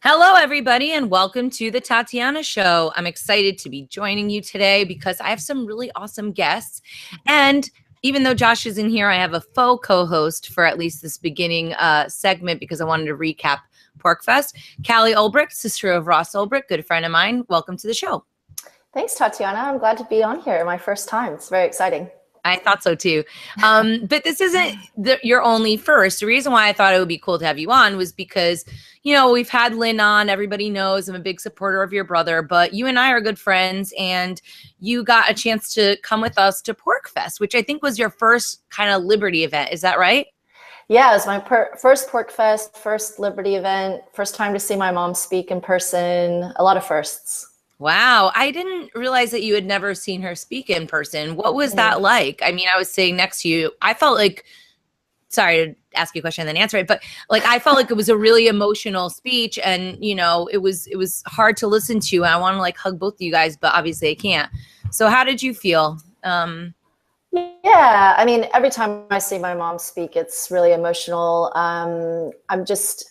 Hello, everybody, and welcome to the Tatiana Show. I'm excited to be joining you today because I have some really awesome guests. And even though Josh isn't here, I have a faux co-host for at least this beginning segment because I wanted to recap PorcFest. Callie Ulbricht, sister of Ross Ulbricht, good friend of mine. Welcome to the show. Thanks, Tatiana. I'm glad to be on here. My first time. It's very exciting. I thought so too. But this isn't your only first. The reason why I thought it would be cool to have you on was because, you know, we've had Lynn on. Everybody knows I'm a big supporter of your brother, but you and I are good friends, and you got a chance to come with us to PorcFest, which I think was your first kind of Liberty event. Is that right? Yeah, it was my first PorcFest, first Liberty event, first time to see my mom speak in person. A lot of firsts. Wow. I didn't realize that you had never seen her speak in person. What was that like? I mean, I was sitting next to you. I felt like, sorry to ask you a question and then answer it, but like, I felt like it was a really emotional speech, and, you know, it was hard to listen to. And I want to like hug both of you guys, but obviously I can't. So how did you feel? Yeah, I mean, every time I see my mom speak, it's really emotional. I'm just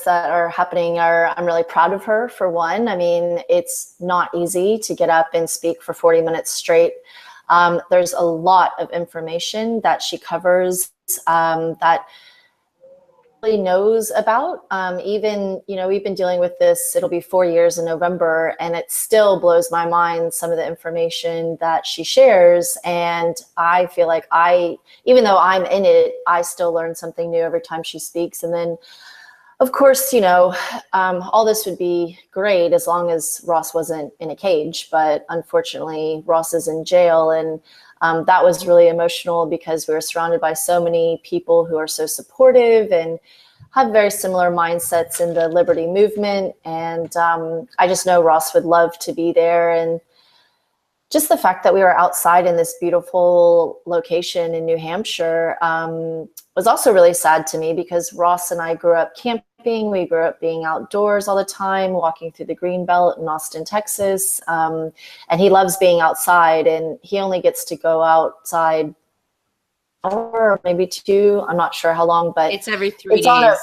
that are happening I'm really proud of her, for one. I mean, it's not easy to get up and speak for 40 minutes straight. There's a lot of information that she covers that really knows about. Even, you know, we've been dealing with this, it'll be 4 years in November, and it still blows my mind, some of the information that she shares. And I feel like even though I'm in it, I still learn something new every time she speaks. And then, of course, you know, all this would be great as long as Ross wasn't in a cage. But unfortunately, Ross is in jail. And that was really emotional because we were surrounded by so many people who are so supportive and have very similar mindsets in the liberty movement. And I just know Ross would love to be there. And just the fact that we were outside in this beautiful location in New Hampshire was also really sad to me, because Ross and I grew up camping. We grew up being outdoors all the time, walking through the green belt in Austin, Texas. And he loves being outside, and he only gets to go outside an hour or maybe 2. I'm not sure how long, but it's every 3 days.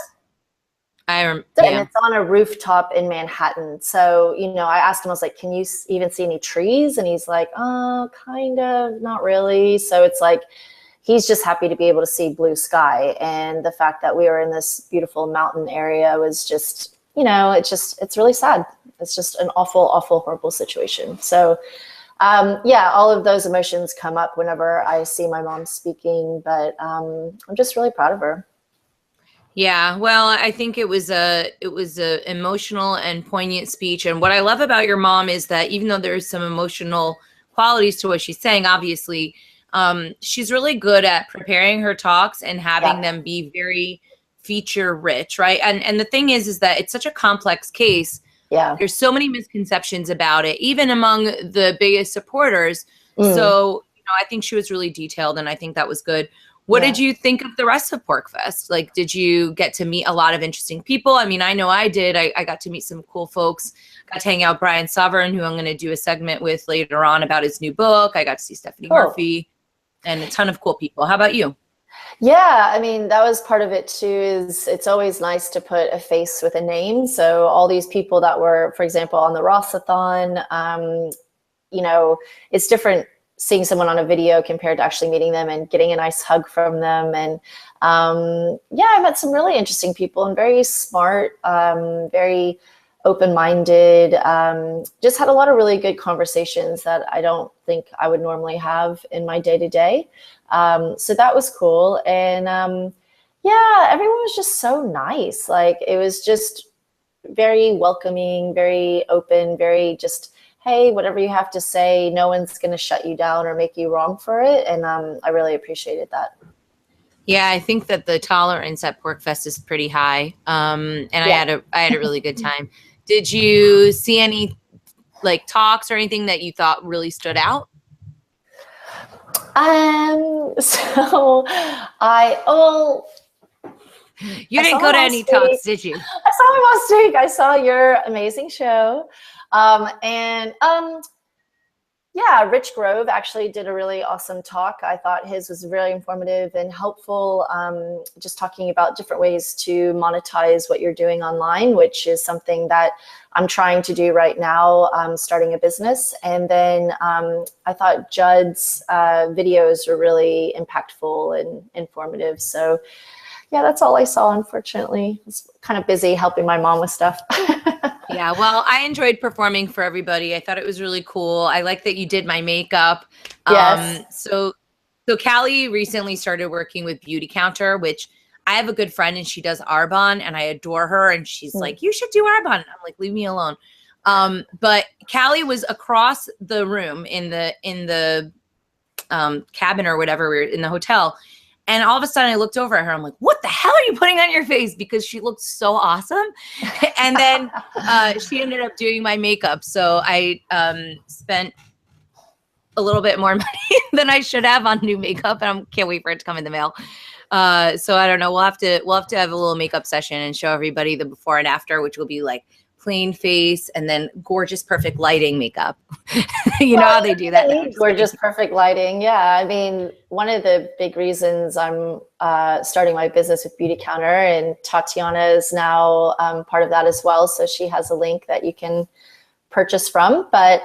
And it's on a rooftop in Manhattan. So, you know, I asked him, I was like, can you even see any trees? And he's like, oh, kind of, not really. So it's like, he's just happy to be able to see blue sky. And the fact that we were in this beautiful mountain area was just, you know, it's really sad. It's just an awful, awful, horrible situation. So, yeah, all of those emotions come up whenever I see my mom speaking, but I'm just really proud of her. Yeah, well, I think it was a emotional and poignant speech. And what I love about your mom is that even though there's some emotional qualities to what she's saying, obviously, she's really good at preparing her talks and having them be very feature rich, right? And the thing is that it's such a complex case. Yeah, there's so many misconceptions about it, even among the biggest supporters. So, you know, I think she was really detailed, and I think that was good. What did you think of the rest of PorcFest? Like, did you get to meet a lot of interesting people? I mean, I know I did. I got to meet some cool folks. Got to hang out with Brian Sovereign, who I'm going to do a segment with later on about his new book. I got to see Stephanie Murphy and a ton of cool people. How about you? Yeah, I mean, that was part of it too, is it's always nice to put a face with a name. So all these people that were, for example, on the Rossathon, you know, it's different seeing someone on a video compared to actually meeting them and getting a nice hug from them. And yeah, I met some really interesting people, and very smart, very open-minded, just had a lot of really good conversations that I don't think I would normally have in my day-to-day. So that was cool. And yeah, everyone was just so nice. Like, it was just very welcoming, very open, very just, hey, whatever you have to say, no one's going to shut you down or make you wrong for it. And I really appreciated that. Yeah, I think that the tolerance at PorcFest is pretty high. And I had a really good time. Did you see any like talks or anything that you thought really stood out? So you didn't go to any talks, did you? I saw him last week. I saw your amazing show. Yeah, Rich Grove actually did a really awesome talk. I thought his was very informative and helpful, just talking about different ways to monetize what you're doing online, which is something that I'm trying to do right now, starting a business. And then I thought Judd's videos were really impactful and informative. So yeah, that's all I saw, unfortunately. I was kind of busy helping my mom with stuff. Yeah, well, I enjoyed performing for everybody. I thought it was really cool. I like that you did my makeup. Yes. So Callie recently started working with Beautycounter, which I have a good friend and she does Arbonne and I adore her. And she's like, you should do Arbonne. I'm like, leave me alone. But Callie was across the room in the cabin or whatever, we were in the hotel. And all of a sudden I looked over at her. I'm like, what the hell are you putting on your face? Because she looked so awesome. And then she ended up doing my makeup. So I spent a little bit more money than I should have on new makeup. And I can't wait for it to come in the mail. So I don't know. We'll have to have a little makeup session and show everybody the before and after, which will be like plain face and then gorgeous, perfect lighting makeup. You know how they do that. Gorgeous, perfect lighting. Yeah. I mean, one of the big reasons I'm starting my business with Beautycounter, and Tatiana is now part of that as well. So she has a link that you can purchase from. But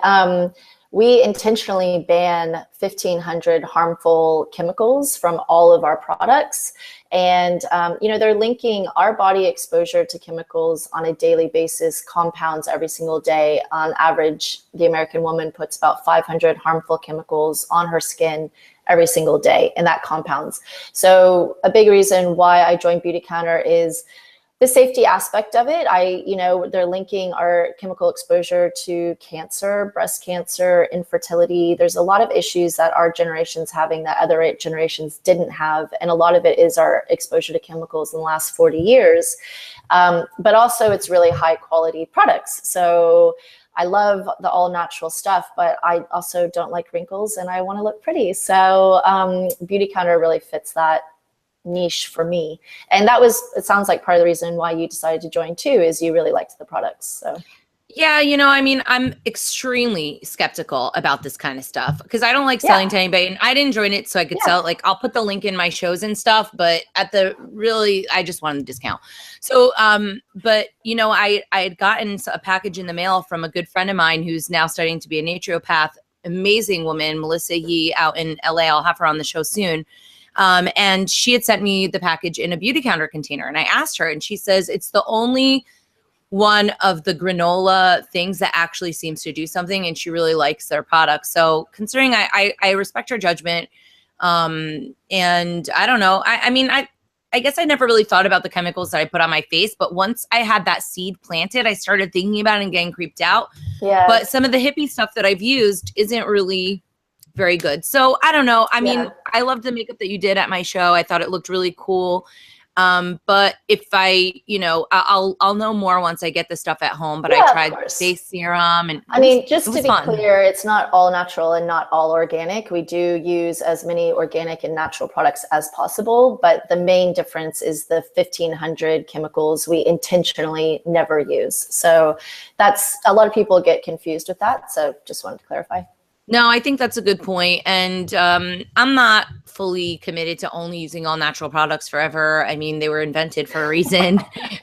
we intentionally ban 1,500 harmful chemicals from all of our products. And, you know, they're linking our body exposure to chemicals on a daily basis, compounds every single day. On average, the American woman puts about 500 harmful chemicals on her skin every single day, and that compounds. So a big reason why I joined Beautycounter is the safety aspect of it. You know, they're linking our chemical exposure to cancer, breast cancer, infertility. There's a lot of issues that our generation's having that other generations didn't have. And a lot of it is our exposure to chemicals in the last 40 years. But also it's really high quality products. So I love the all natural stuff, but I also don't like wrinkles and I want to look pretty. So Beautycounter really fits that niche for me. And that was, it sounds like part of the reason why you decided to join too, is you really liked the products. So yeah, you know, I mean, I'm extremely skeptical about this kind of stuff because I don't like selling to anybody, and I didn't join it so I could sell it. Like, I'll put the link in my shows and stuff, but at the really, I just wanted a discount. So, but you know, I had gotten a package in the mail from a good friend of mine who's now studying to be a naturopath, amazing woman, Melissa Yee, out in LA. I'll have her on the show soon. And she had sent me the package in a Beautycounter container, and I asked her, and she says it's the only one of the granola things that actually seems to do something, and she really likes their product. So considering I respect her judgment, and I don't know, I mean, I guess I never really thought about the chemicals that I put on my face, but once I had that seed planted, I started thinking about it and getting creeped out. Yeah. But some of the hippie stuff that I've used isn't really very good. So I don't know. I mean, I loved the makeup that you did at my show. I thought it looked really cool. But if I, you know, I'll know more once I get the stuff at home, but I tried face serum and I mean, just to be clear, it's not all natural and not all organic. We do use as many organic and natural products as possible, but the main difference is the 1,500 chemicals we intentionally never use. So that's, a lot of people get confused with that. So just wanted to clarify. No, I think that's a good point. And I'm not fully committed to only using all natural products forever. I mean, they were invented for a reason.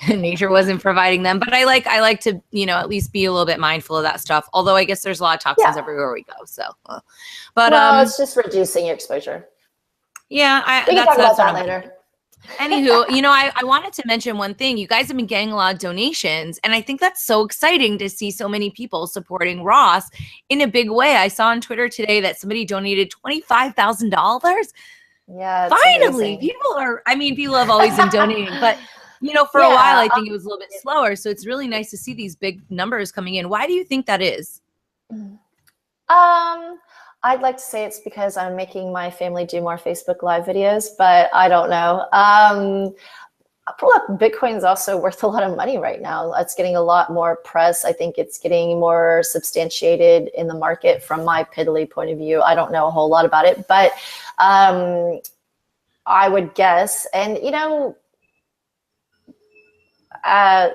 Nature wasn't providing them. But I like to, you know, at least be a little bit mindful of that stuff. Although I guess there's a lot of toxins everywhere we go. So, but it's just reducing your exposure. Yeah, we can talk about that later. Anywho, you know, I wanted to mention one thing. You guys have been getting a lot of donations, and I think that's so exciting to see so many people supporting Ross in a big way. I saw on Twitter today that somebody donated $25,000. Yeah, finally, amazing. people have always been donating, but you know, for a while, I think it was a little bit slower. So it's really nice to see these big numbers coming in. Why do you think that is? I'd like to say it's because I'm making my family do more Facebook Live videos, but I don't know. Bitcoin's also worth a lot of money right now. It's getting a lot more press. I think it's getting more substantiated in the market from my piddly point of view. I don't know a whole lot about it, but I would guess, and you know,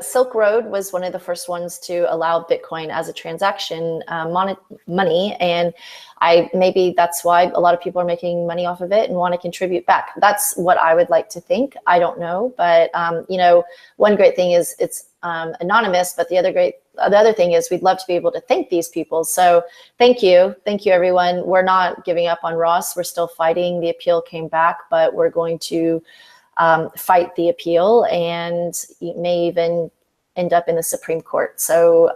Silk Road was one of the first ones to allow Bitcoin as a transaction money, and maybe that's why a lot of people are making money off of it and want to contribute back. That's what I would like to think. I don't know, but you know, one great thing is it's anonymous, but the other thing is we'd love to be able to thank these people. So thank you everyone. We're not giving up on Ross. We're still fighting. The appeal came back, but we're going to fight the appeal, and it may even end up in the Supreme Court. So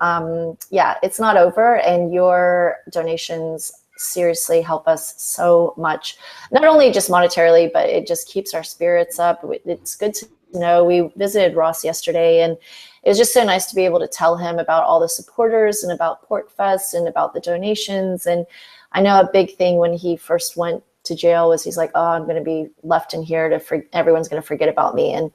yeah, it's not over, and your donations seriously help us so much, not only just monetarily, but it just keeps our spirits up. It's good to know. We visited Ross yesterday, and it was just so nice to be able to tell him about all the supporters and about PortFest and about the donations. And I know a big thing when he first went to jail was he's like, oh, I'm going to be left in here everyone's going to forget about me, and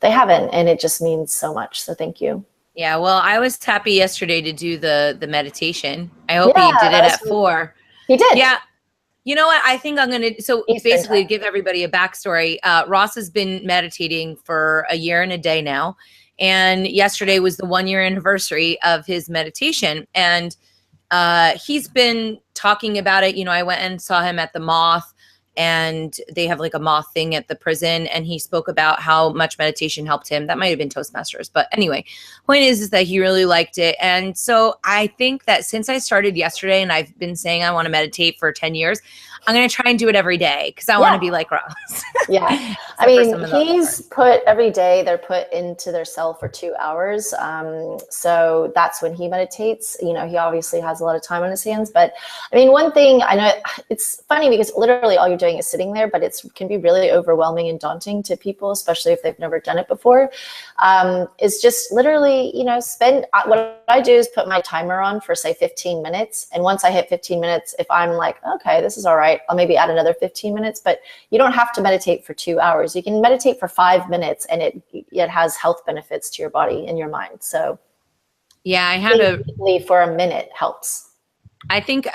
they haven't, and it just means so much. So thank you. Yeah, well, I was happy yesterday to do the meditation. I hope he did it at 4. He did. Yeah. You know what? I think I'm going to, so Eastern basically time. Give everybody a backstory. Ross has been meditating for a year and a day now. And yesterday was the 1-year anniversary of his meditation. And he's been talking about it. You know, I went and saw him at the Moth, and they have like a moth thing at the prison, and he spoke about how much meditation helped him. That might have been Toastmasters, but anyway, point is that he really liked it. And so I think that since I started yesterday, and I've been saying I want to meditate for 10 years, I'm going to try and do it every day because I want to be like Ross. Yeah. I mean, he's put every day they're put into their cell for 2 hours. So that's when he meditates. You know, he obviously has a lot of time on his hands, but I mean, one thing I know, it's funny because literally all you're doing is sitting there, but it can be really overwhelming and daunting to people, especially if they've never done it before. Is just literally, you know, what I do is put my timer on for say 15 minutes. And once I hit 15 minutes, if I'm like, okay, this is all right, I'll maybe add another 15 minutes, but you don't have to meditate for 2 hours. You can meditate for 5 minutes, and it has health benefits to your body and your mind. So yeah, I had for a minute helps. I think,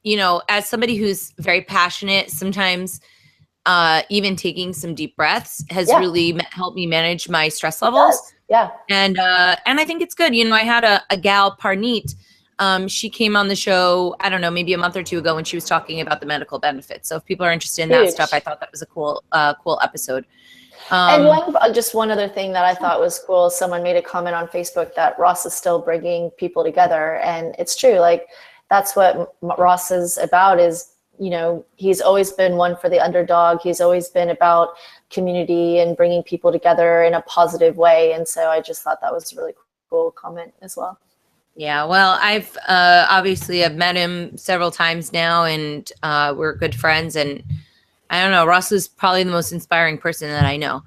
you know, as somebody who's very passionate, sometimes even taking some deep breaths has really helped me manage my stress levels. Yeah. And I think it's good. You know, I had a gal, Parneet, she came on the show, I don't know, maybe a month or 2 ago, when she was talking about the medical benefits. So if people are interested in that stuff, I thought that was a cool episode. And just one other thing that I thought was cool, someone made a comment on Facebook that Ross is still bringing people together. And it's true. Like, that's what Ross is about, is, you know, he's always been one for the underdog. He's always been about community and bringing people together in a positive way. And so I just thought that was a really cool comment as well. Yeah, well, I've met him several times now, and we're good friends. And I don't know, Ross is probably the most inspiring person that I know.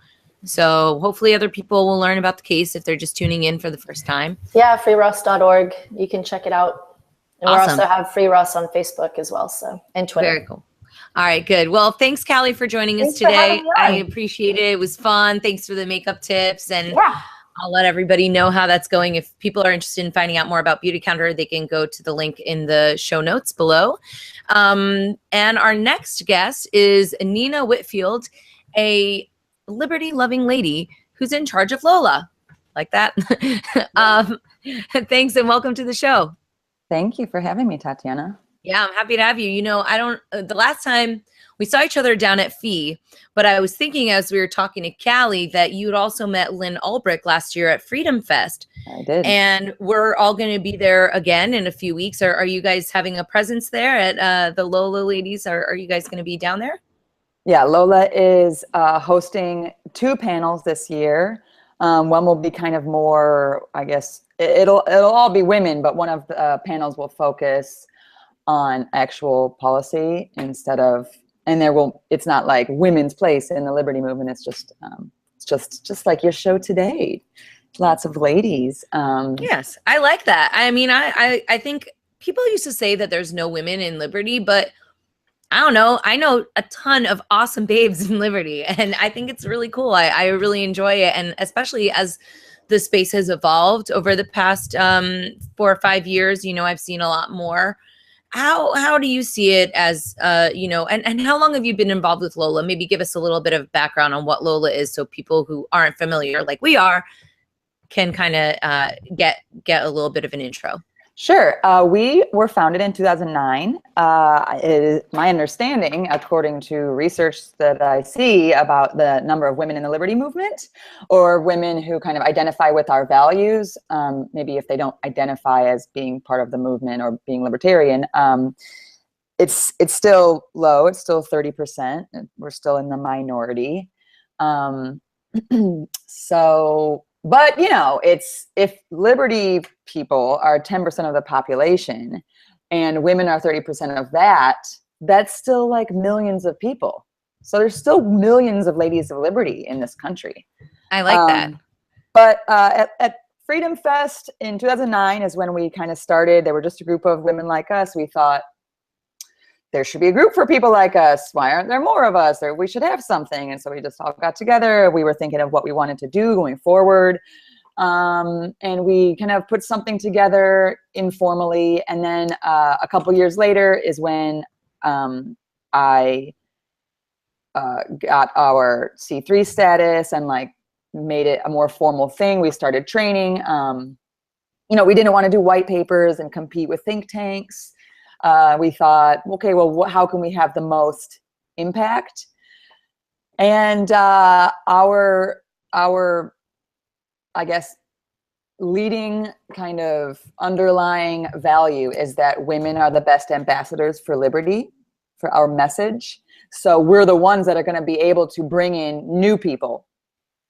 So hopefully other people will learn about the case if they're just tuning in for the first time. Yeah, freeross.org. You can check it out. And we also have Free Ross on Facebook as well, so, and Twitter. Very cool. All right, good. Well, thanks, Callie, for joining us today. I appreciate it. It was fun. Thanks for the makeup tips. And I'll let everybody know how that's going. If people are interested in finding out more about Beautycounter, they can go to the link in the show notes below. And our next guest is Nena Whitfield, a liberty-loving lady who's in charge of Lola. Like that. Thanks, and welcome to the show. Thank you for having me, Tatiana. Yeah, I'm happy to have you. You know, the last time we saw each other down at Fee, but I was thinking as we were talking to Callie that you'd also met Lynn Ulbricht last year at Freedom Fest. I did. And we're all going to be there again in a few weeks. Are you guys having a presence there at the Lola ladies? Are you guys going to be down there? Yeah, Lola is hosting 2 panels this year. One will be kind of more, I guess, it'll all be women, but one of the panels will focus on actual policy instead of, and it's not like women's place in the liberty movement. It's just like your show today. Lots of ladies. Yes, I like that. I mean, I think people used to say that there's no women in liberty, but I don't know. I know a ton of awesome babes in liberty, and I think it's really cool. I really enjoy it. And especially as the space has evolved over the past 4 or 5 years, you know, I've seen a lot more. How do you see it as, you know, and how long have you been involved with Lola? Maybe give us a little bit of background on what Lola is so people who aren't familiar, like we are, can kind of get a little bit of an intro. Sure. We were founded in 2009. It is my understanding, according to research that I see about the number of women in the liberty movement, or women who kind of identify with our values, maybe if they don't identify as being part of the movement or being libertarian, it's still low. It's still 30%. We're still in the minority. So, but you know, it's, if liberty people are 10% of the population and women are 30% of that, that's still like millions of people. So there's still millions of ladies of liberty in this country. I like that. But at Freedom Fest in 2009 is when we kind of started. There were just a group of women like us. We thought, there should be a group for people like us. Why aren't there more of us? Or we should have something. And so we just all got together. We were thinking of what we wanted to do going forward. And we kind of put something together informally. And then a couple years later is when I got our C3 status and like made it a more formal thing. We started training. You know, we didn't want to do white papers and compete with think tanks. We thought, okay, well, how can we have the most impact? And our, I guess, leading kind of underlying value is that women are the best ambassadors for liberty, for our message. So we're the ones that are going to be able to bring in new people.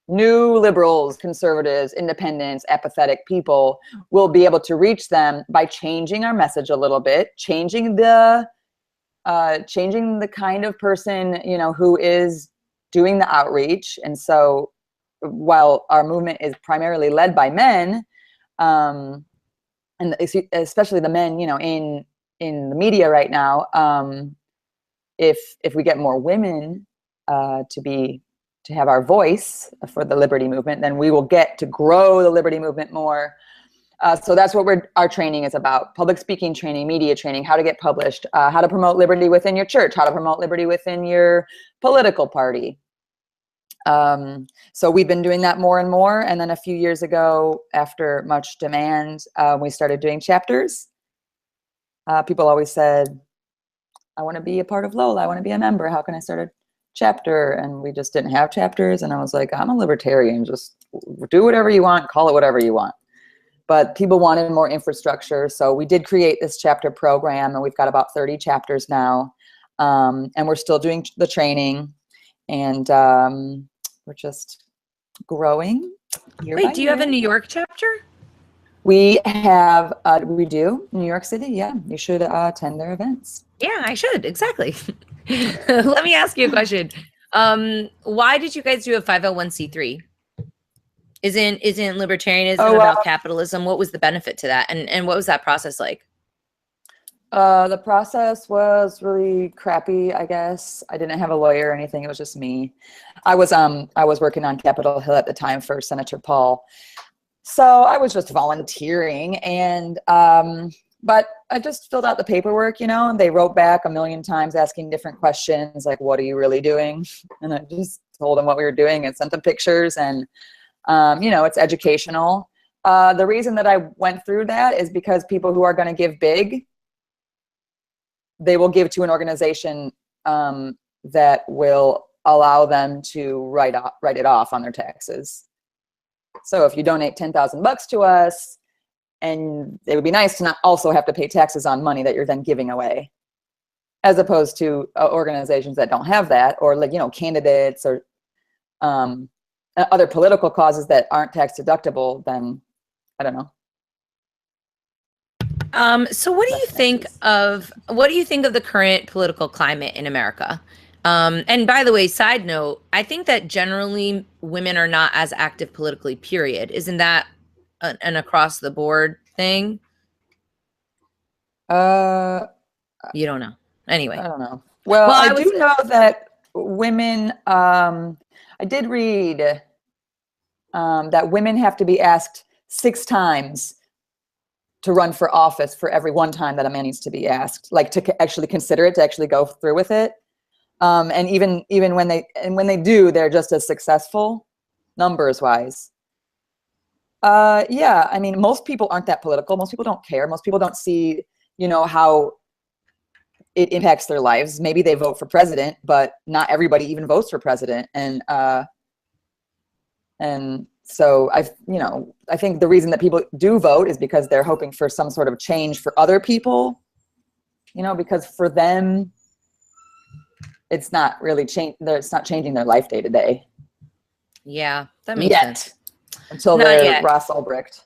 New liberals, conservatives, independents, apathetic people will be able to reach them by changing our message a little bit, changing the kind of person, you know, who is doing the outreach. And so while our movement is primarily led by men, and especially the men, you know, in the media right now, if we get more women to have our voice for the liberty movement, then we will get to grow the liberty movement more. So that's what our training is about: public speaking training, media training, how to get published, how to promote liberty within your church, how to promote liberty within your political party. So we've been doing that more and more. And then a few years ago, after much demand, we started doing chapters. People always said, I want to be a part of Lola. I want to be a member. How can I start a chapter? And we just didn't have chapters. And I was like, I'm a libertarian. Just do whatever you want, call it whatever you want. But people wanted more infrastructure. So we did create this chapter program, and we've got about 30 chapters now. And we're still doing the training, and we're just growing. Wait, do you have a New York chapter? We have, we do, New York City. Yeah, you should attend their events. Yeah, I should. Exactly. Let me ask you a question. Why did you guys do a 501c3? Isn't libertarianism about capitalism? What was the benefit to that? And what was that process like? The process was really crappy, I guess. I didn't have a lawyer or anything. It was just me. I was working on Capitol Hill at the time for Senator Paul. So I was just volunteering, and but I just filled out the paperwork, you know, and they wrote back a million times asking different questions, like, what are you really doing? And I just told them what we were doing and sent them pictures, and, you know, it's educational. The reason that I went through that is because people who are going to give big, they will give to an organization that will allow them to write it off on their taxes. So if you donate $10,000 to us, and it would be nice to not also have to pay taxes on money that you're then giving away, as opposed to organizations that don't have that, or like, you know, candidates or other political causes that aren't tax deductible, then I don't know. So what do you think of the current political climate in America? And by the way, side note, I think that generally women are not as active politically, period. Isn't that an across the board thing? You don't know. Anyway. I don't know. Well, I do know that women, I did read that women have to be asked 6 times to run for office for every one time that a man needs to be asked, like to actually consider it, to actually go through with it. And even when they do, they're just as successful numbers wise. Yeah, I mean, most people aren't that political. Most people don't care. Most people don't see, you know, how it impacts their lives. Maybe they vote for president, but not everybody even votes for president. And so you know, I think the reason that people do vote is because they're hoping for some sort of change for other people, you know, because for them, it's not really it's not changing their life day to day. Yeah, that makes sense. Until they're Ross Ulbricht.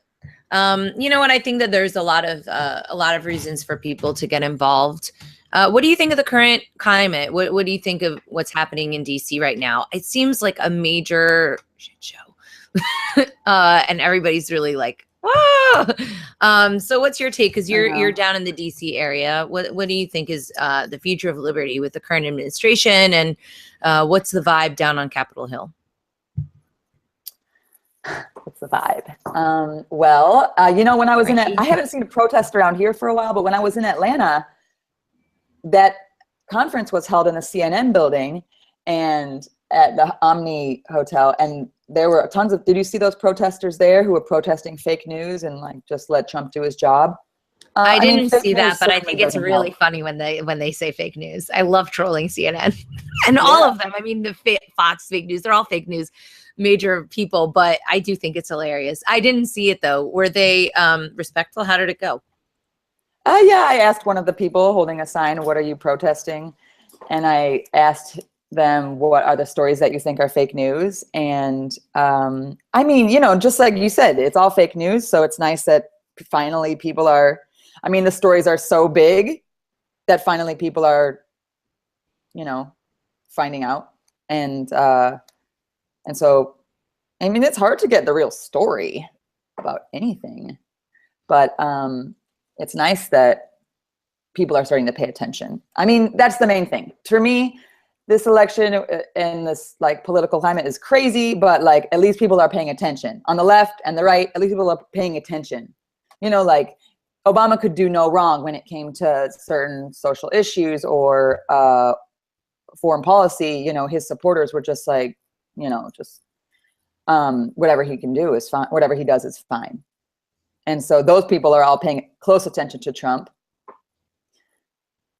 You know what? I think that there's a lot of reasons for people to get involved. What do you think of the current climate? What do you think of what's happening in DC right now? It seems like a major shit show, and everybody's really like, ah! So what's your take? Because you're down in the DC area. What do you think is the future of liberty with the current administration, and what's the vibe down on Capitol Hill? What's the vibe? Well, you know, when I was I haven't seen a protest around here for a while, but when I was in Atlanta, that conference was held in the CNN building and at the Omni Hotel, and there were tons of, did you see those protesters there who were protesting fake news and like just let Trump do his job? I didn't see that, but I think it's really funny when they say fake news. I love trolling CNN and all of them. I mean, the Fox fake news, they're all fake news, major people, but I do think it's hilarious. I didn't see it though. Were they respectful? How did it go? Yeah, I asked one of the people holding a sign, what are you protesting? And I asked them, what are the stories that you think are fake news? And I mean, you know, just like you said, it's all fake news. So it's nice that finally people are, I mean, the stories are so big that finally people are, you know, finding out. And so, I mean, it's hard to get the real story about anything, but it's nice that people are starting to pay attention. I mean, that's the main thing. For me, this election and this like political climate is crazy, but like at least people are paying attention. On the left and the right, at least people are paying attention. You know, like Obama could do no wrong when it came to certain social issues or foreign policy. You know, his supporters were just like, you know, just whatever he can do is fine. Whatever he does is fine. And so those people are all paying close attention to Trump.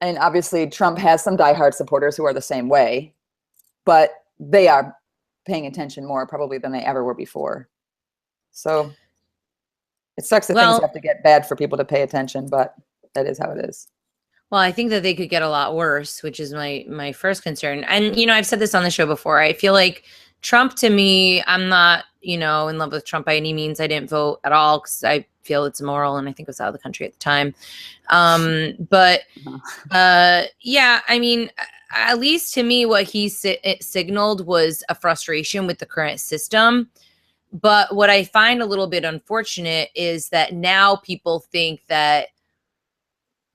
And obviously Trump has some diehard supporters who are the same way, but they are paying attention more probably than they ever were before. So it sucks that things have to get bad for people to pay attention, but that is how it is. Well, I think that they could get a lot worse, which is my first concern. And, you know, I've said this on the show before. I feel like Trump, to me, I'm not, you know, in love with Trump by any means. I didn't vote at all because I feel it's immoral, and I think I was out of the country at the time. Yeah, I mean, at least to me, what he signaled was a frustration with the current system. But what I find a little bit unfortunate is that now people think that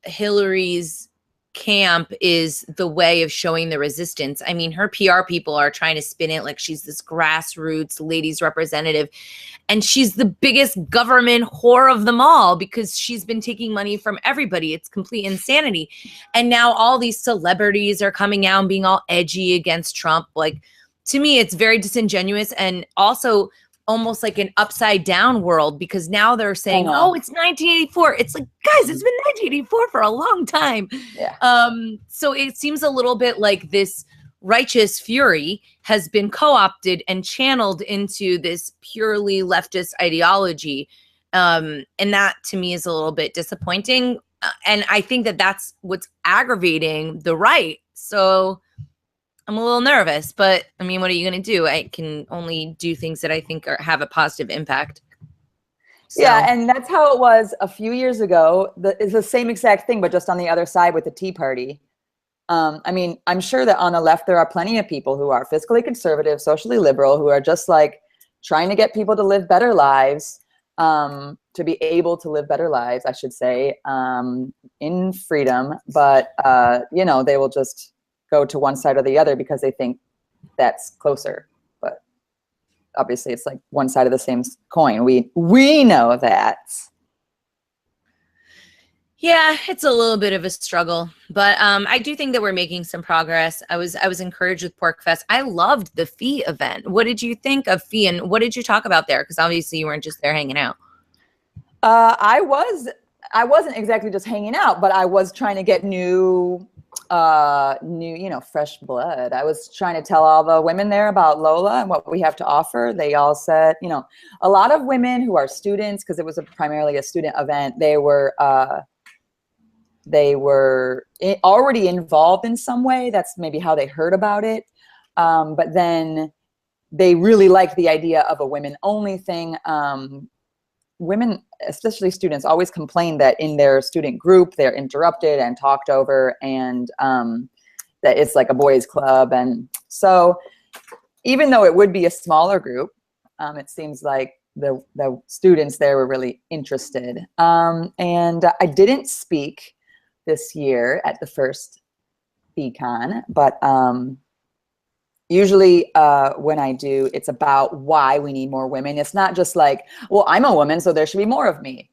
Hillary's camp is the way of showing the resistance. I mean, her PR people are trying to spin it like she's this grassroots ladies representative, and she's the biggest government whore of them all because she's been taking money from everybody. It's complete insanity. And now all these celebrities are coming out and being all edgy against Trump. Like, to me, it's very disingenuous and also almost like an upside down world, because now they're saying, oh, it's 1984. It's like, guys, it's been 1984 for a long time. Yeah. So it seems a little bit like this righteous fury has been co-opted and channeled into this purely leftist ideology. And that to me is a little bit disappointing. And I think that that's what's aggravating the right. So I'm a little nervous, but I mean, what are you going to do? I can only do things that I think have a positive impact. So. Yeah, and that's how it was a few years ago. It's the same exact thing, but just on the other side with the Tea Party. I mean, I'm sure that on the left, there are plenty of people who are fiscally conservative, socially liberal, who are just like trying to get people to live better lives, to be able to live better lives, I should say, in freedom. But, you know, they will just go to one side or the other because they think that's closer. But obviously it's like one side of the same coin. We know that. Yeah, it's a little bit of a struggle, but I do think that we're making some progress. I was encouraged with Pork Fest. I loved the Fee event. What did you think of Fee, and what did you talk about there? Because obviously you weren't just there hanging out. I wasn't exactly just hanging out, but I was trying to get new, fresh blood. I was trying to tell all the women there about Lola and what we have to offer. They all said, a lot of women who are students, because it was primarily a student event, they were already involved in some way. That's maybe how they heard about it. But then they really liked the idea of a women-only thing. Women, especially students, always complain that in their student group, they're interrupted and talked over, and that it's like a boys' club. And so even though it would be a smaller group, it seems like the students there were really interested. And I didn't speak this year at the first FeeCon, but usually when I do, it's about why we need more women. It's not just like, well, I'm a woman, so there should be more of me.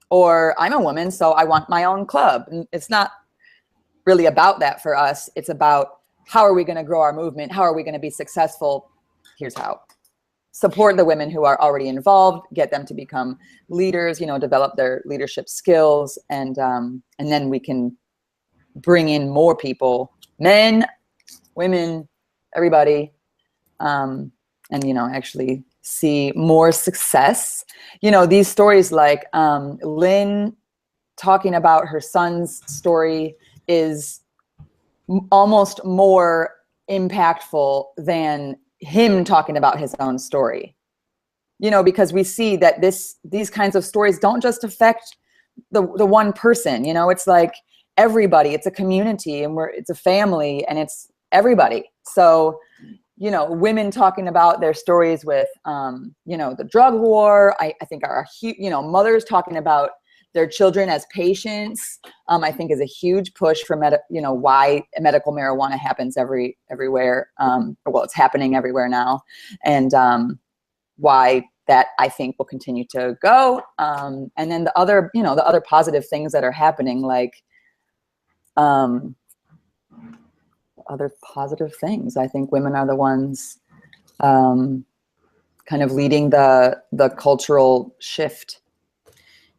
Or I'm a woman, so I want my own club. And it's not really about that for us. It's about how are we going to grow our movement? How are we going to be successful? Here's how. Support the women who are already involved, get them to become leaders, develop their leadership skills, and then we can bring in more people, men, women, everybody, and actually see more success. These stories like Lynn talking about her son's story is almost more impactful than him talking about his own story, because we see that these kinds of stories don't just affect the one person. It's like everybody. It's a community, and it's a family, and it's everybody. So, women talking about their stories with, the drug war, I think are huge. Mothers talking about their children as patients, I think is a huge push for why medical marijuana happens everywhere. Well, it's happening everywhere now, and why that I think will continue to go. And then the other positive things that are happening, like other positive things. I think women are the ones kind of leading the cultural shift.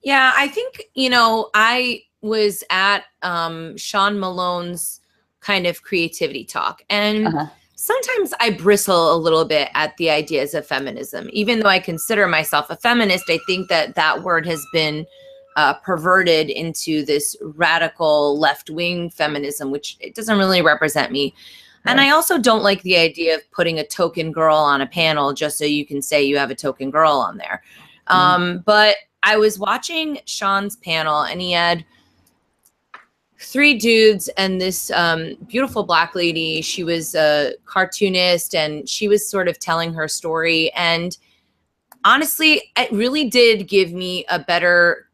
Yeah, I think, I was at Sean Malone's kind of creativity talk, and sometimes I bristle a little bit at the ideas of feminism. Even though I consider myself a feminist, I think that word has been perverted into this radical left-wing feminism, which it doesn't really represent me. Right. And I also don't like the idea of putting a token girl on a panel just so you can say you have a token girl on there. But I was watching Sean's panel, and he had 3 dudes and this beautiful Black lady. She was a cartoonist, and she was sort of telling her story. And honestly, it really did give me a better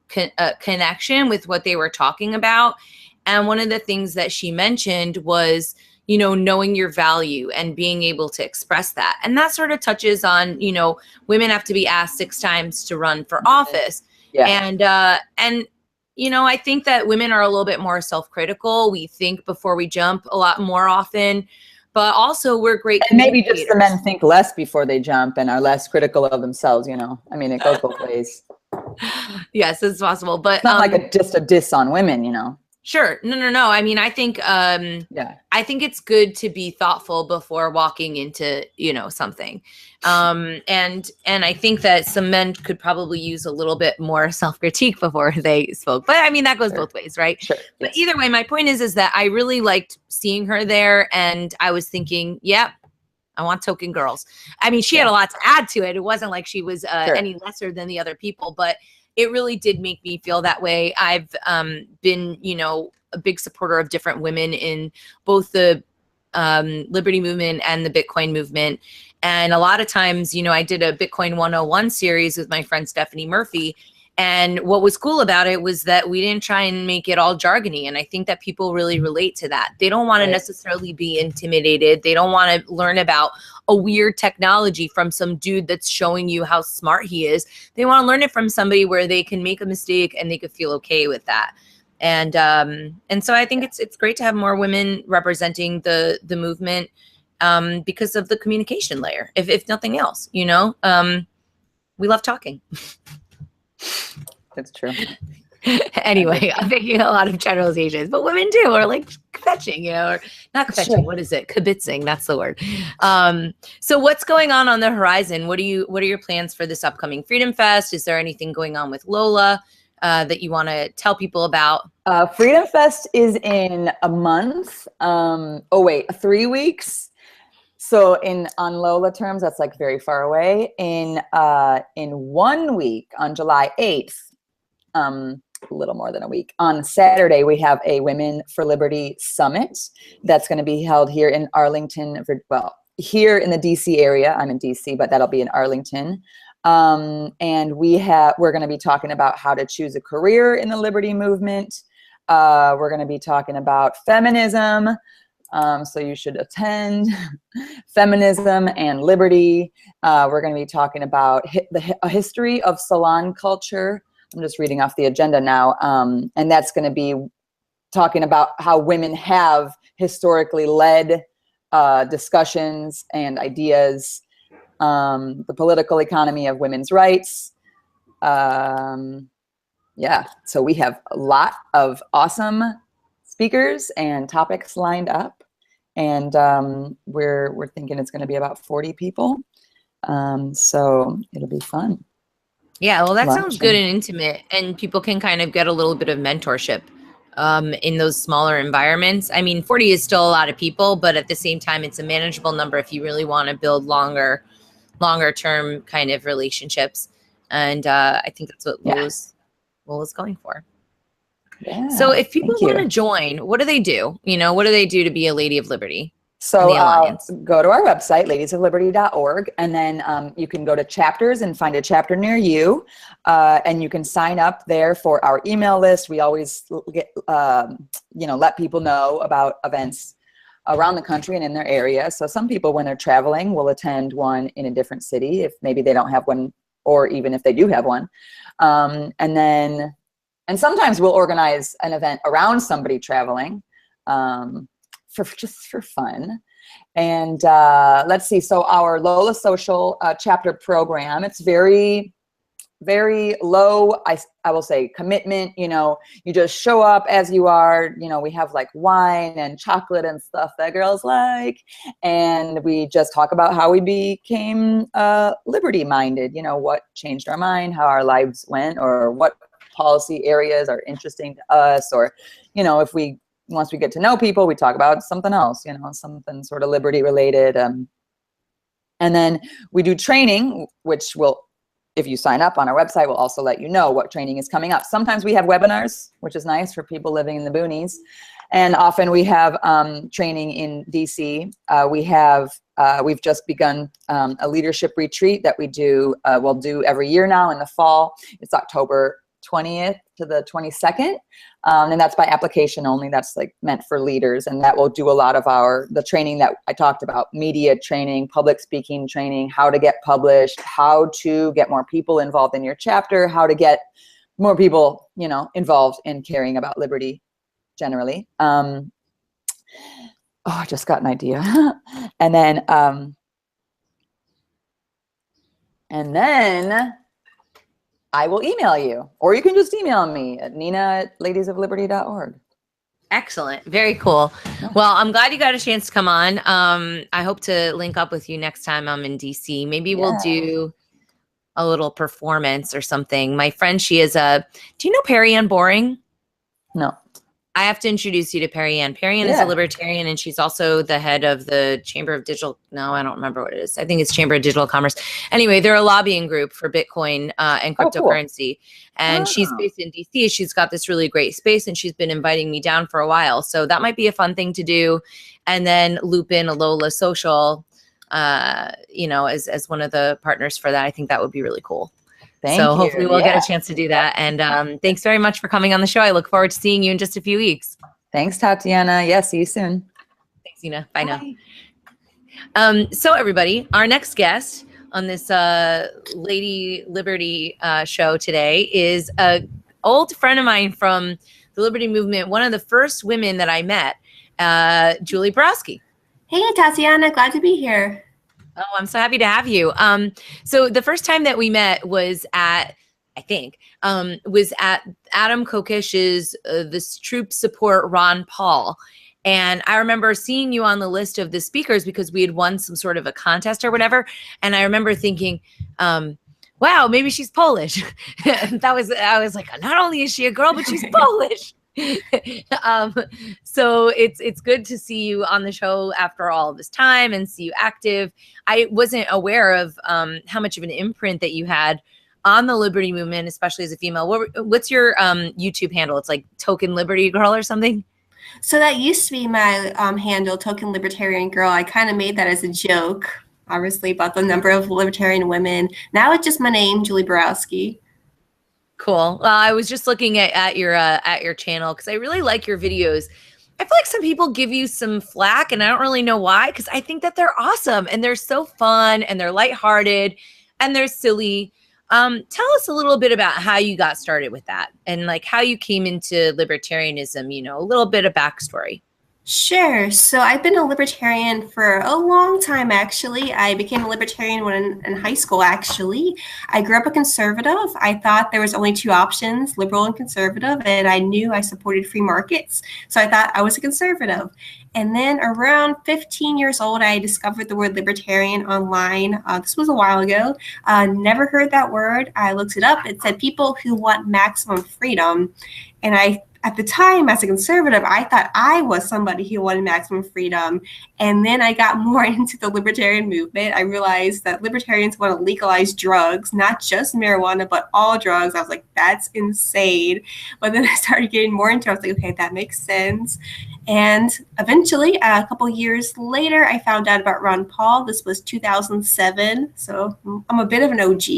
connection with what they were talking about. And one of the things that she mentioned was, knowing your value and being able to express that. And that sort of touches on, women have to be asked 6 times to run for office. Yeah. And I think that women are a little bit more self-critical. We think before we jump a lot more often, but also we're great. And maybe just the men think less before they jump and are less critical of themselves, it goes both ways. Yes, it's possible. But it's not like just a diss on women, Sure. No. I mean, I think, I think it's good to be thoughtful before walking into, something. And I think that some men could probably use a little bit more self-critique before they spoke. But I mean, that goes both ways, right? Sure. But either way, my point is that I really liked seeing her there, and I was thinking, yep, I want token girls. I mean, she had a lot to add to it. It wasn't like she was any lesser than the other people, but it really did make me feel that way. I've been, a big supporter of different women in both the liberty movement and the Bitcoin movement. And a lot of times, I did a Bitcoin 101 series with my friend Stephanie Murphy. And what was cool about it was that we didn't try and make it all jargony. And I think that people really relate to that. They don't want to necessarily be intimidated. They don't want to learn about a weird technology from some dude that's showing you how smart he is. They want to learn it from somebody where they can make a mistake and they could feel okay with that. And so I think it's great to have more women representing the movement, because of the communication layer, if nothing else, you know. We love talking. That's true. Anyway, I'm making a lot of generalizations, but women do, or like fetching, you know, or not fetching. Sure. What is it? Kibitzing. That's the word. So what's going on the horizon? What are your plans for this upcoming Freedom Fest? Is there anything going on with Lola that you want to tell people about? Freedom Fest is in a month. 3 weeks. So on Lola terms, that's like very far away. In 1 week, on July 8th, a little more than a week, on Saturday, we have a Women for Liberty Summit that's going to be held here in Arlington. Well, here in the DC area. I'm in DC, but that'll be in Arlington. And we're going to be talking about how to choose a career in the liberty movement. We're going to be talking about feminism. So you should attend. Feminism and liberty. We're going to be talking about a history of salon culture. I'm just reading off the agenda now. And that's going to be talking about how women have historically led discussions and ideas, the political economy of women's rights. Yeah, so we have a lot of awesome speakers and topics lined up, and we're thinking it's going to be about 40 people. So it'll be fun. Yeah, well, that sounds good and intimate, and people can kind of get a little bit of mentorship in those smaller environments. I mean, 40 is still a lot of people, but at the same time, it's a manageable number if you really want to build longer term kind of relationships. And I think that's what Lola's going for. Yeah, so if people want to join, what do they do? You know, what do they do to be a Lady of Liberty? So go to our website, ladiesofliberty.org, and then you can go to chapters and find a chapter near you, and you can sign up there for our email list. We always get, let people know about events around the country and in their area. So some people, when they're traveling, will attend one in a different city if maybe they don't have one, or even if they do have one. And sometimes we'll organize an event around somebody traveling, just for fun. And let's see, so our Lola Social chapter program, it's very, very low, I will say, commitment. You know, you just show up as you are. You know, we have like wine and chocolate and stuff that girls like, and we just talk about how we became liberty minded, you know, what changed our mind, how our lives went, or what policy areas are interesting to us, or, you know, once we get to know people, we talk about something else, you know, something sort of liberty related. And then we do training, which will, if you sign up on our website, we'll also let you know what training is coming up. Sometimes we have webinars, which is nice for people living in the boonies. And often we have training in DC. We've just begun a leadership retreat that we'll do every year now in the fall. It's October 20th to the 22nd. And that's by application only. That's like meant for leaders. And that will do a lot of the training that I talked about: media training, public speaking training, how to get published, how to get more people involved in your chapter, how to get more people, you know, involved in caring about liberty generally. I just got an idea. And then I will email you, or you can just email me at nina@ladiesofliberty.org. Excellent. Very cool. Well, I'm glad you got a chance to come on. I hope to link up with you next time I'm in DC. Maybe we'll do a little performance or something. My friend, do you know Perry Ann Boring? No. I have to introduce you to Perry Ann. Perry Ann is a libertarian, and she's also the head of the Chamber of Digital. No, I don't remember what it is. I think it's Chamber of Digital Commerce. Anyway, they're a lobbying group for Bitcoin and cryptocurrency. Cool. And she's based in DC. She's got this really great space, and she's been inviting me down for a while. So that might be a fun thing to do. And then loop in a Lola Social, as one of the partners for that. I think that would be really cool. Thank you. Hopefully we'll get a chance to do that. And thanks very much for coming on the show. I look forward to seeing you in just a few weeks. Thanks, Tatiana. Yeah, see you soon. Thanks, Nina. Bye now. So everybody, our next guest on this Lady Liberty show today is an old friend of mine from the Liberty Movement, one of the first women that I met, Julie Borowski. Hey, Tatiana, glad to be here. Oh, I'm so happy to have you. So the first time that we met was at, I think, was at Adam Kokish's this troop support Ron Paul. And I remember seeing you on the list of the speakers because we had won some sort of a contest or whatever. And I remember thinking, wow, maybe she's Polish. I was like, not only is she a girl, but she's Polish. So it's good to see you on the show after all this time and see you active. I wasn't aware of how much of an imprint that you had on the Liberty Movement, especially as a female. What's your YouTube handle? It's like Token Liberty Girl or something? So that used to be my handle, Token Libertarian Girl. I kind of made that as a joke, obviously, about the number of libertarian women. Now it's just my name, Julie Borowski. Cool. Well, I was just looking at your channel because I really like your videos. I feel like some people give you some flack, and I don't really know why, because I think that they're awesome and they're so fun and they're lighthearted and they're silly. Tell us a little bit about how you got started with that and like how you came into libertarianism, you know, a little bit of backstory. Sure. So I've been a libertarian for a long time, actually. I became a libertarian when in high school, actually. I grew up a conservative. I thought there was only two options, liberal and conservative, and I knew I supported free markets. So I thought I was a conservative. And then around 15 years old, I discovered the word libertarian online. This was a while ago. Never heard that word. I looked it up. It said people who want maximum freedom. And at the time, as a conservative, I thought I was somebody who wanted maximum freedom. And then I got more into the libertarian movement. I realized that libertarians want to legalize drugs, not just marijuana, but all drugs. I was like, that's insane. But then I started getting more into it. I was like, okay, that makes sense. And eventually, a couple years later, I found out about Ron Paul. This was 2007. So I'm a bit of an OG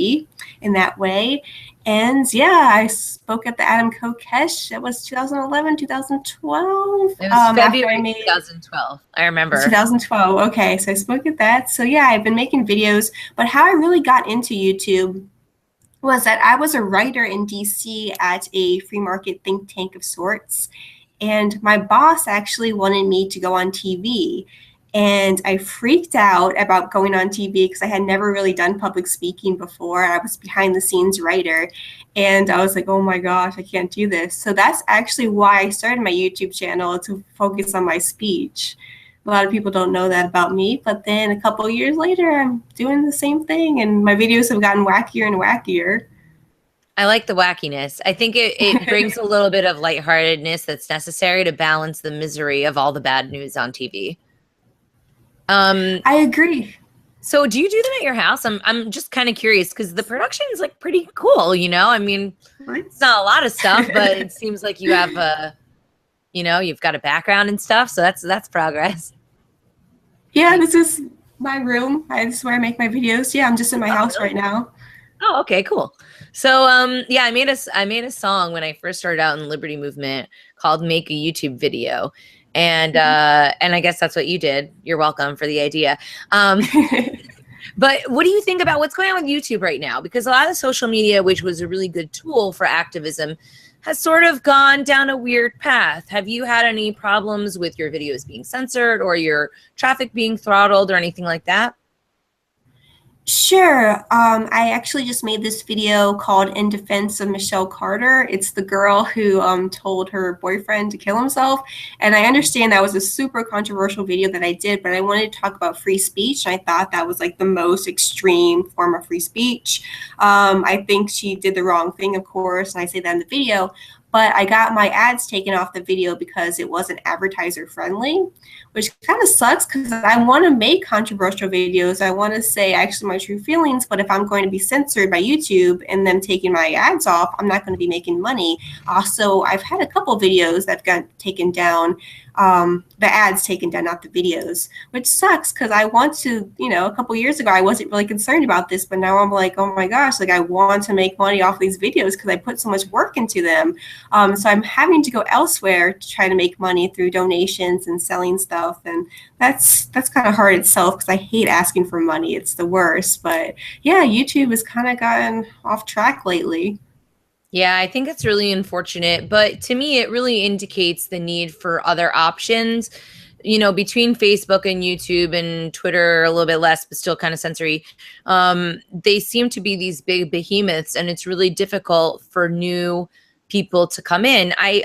in that way. And yeah, I spoke at the Adam Kokesh. It was 2011, 2012. It was February 2012. I remember. 2012. Okay, so I spoke at that. So yeah, I've been making videos. But how I really got into YouTube was that I was a writer in DC at a free market think tank of sorts. And my boss actually wanted me to go on TV. And I freaked out about going on TV because I had never really done public speaking before. I was behind the scenes writer. And I was like, oh my gosh, I can't do this. So that's actually why I started my YouTube channel, to focus on my speech. A lot of people don't know that about me. But then a couple of years later, I'm doing the same thing. And my videos have gotten wackier and wackier. I like the wackiness. I think it brings a little bit of lightheartedness that's necessary to balance the misery of all the bad news on TV. I agree. So do you do them at your house? I'm just kind of curious because the production is like pretty cool, you know? I mean, it's not a lot of stuff, but it seems like you have you've got a background and stuff. So that's progress. Yeah, this is my room. This is where I make my videos. Yeah, I'm just in my house right now. Oh, okay, cool. So yeah, I made a song when I first started out in the Liberty Movement called Make a YouTube Video. And I guess that's what you did. You're welcome for the idea. But what do you think about what's going on with YouTube right now? Because a lot of social media, which was a really good tool for activism, has sort of gone down a weird path. Have you had any problems with your videos being censored or your traffic being throttled or anything like that? Sure. I actually just made this video called In Defense of Michelle Carter. It's the girl who told her boyfriend to kill himself. And I understand that was a super controversial video that I did, but I wanted to talk about free speech. And I thought that was like the most extreme form of free speech. I think she did the wrong thing, of course, and I say that in the video. But I got my ads taken off the video because it wasn't advertiser friendly, which kind of sucks because I want to make controversial videos. I want to say actually my true feelings, but if I'm going to be censored by YouTube and them taking my ads off, I'm not going to be making money. Also, I've had a couple videos that got taken down, the ads taken down, not the videos, which sucks because I want to, a couple years ago, I wasn't really concerned about this, but now I'm like, oh my gosh, like I want to make money off these videos because I put so much work into them. So I'm having to go elsewhere to try to make money through donations and selling stuff. And that's kind of hard itself because I hate asking for money. It's the worst. But yeah, YouTube has kind of gotten off track lately. Yeah, I think it's really unfortunate, but to me, it really indicates the need for other options. You know, between Facebook and YouTube and Twitter, a little bit less, but still kind of censory. They seem to be these big behemoths, and it's really difficult for new people to come in. I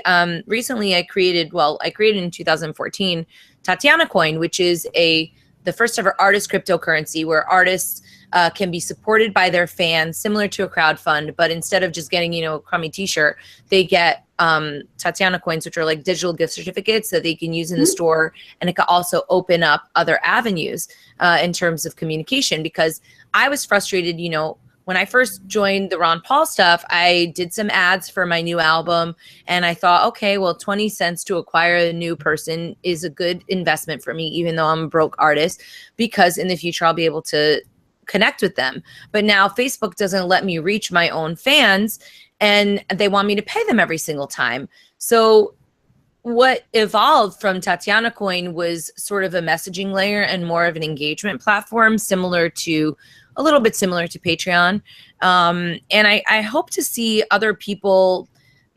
created in 2014 Tatianna Coin, which is the first ever artist cryptocurrency where artists can be supported by their fans, similar to a crowdfund, but instead of just getting, a crummy t-shirt, they get Tatianna coins, which are like digital gift certificates that they can use in the store. And it can also open up other avenues in terms of communication, because I was frustrated, when I first joined the Ron Paul stuff, I did some ads for my new album, and I thought, okay, well, 20 cents to acquire a new person is a good investment for me, even though I'm a broke artist, because in the future I'll be able to connect with them. But now Facebook doesn't let me reach my own fans, and they want me to pay them every single time. So what evolved from Tatianna Coin was sort of a messaging layer and more of an engagement platform, a little bit similar to Patreon. And I hope to see other people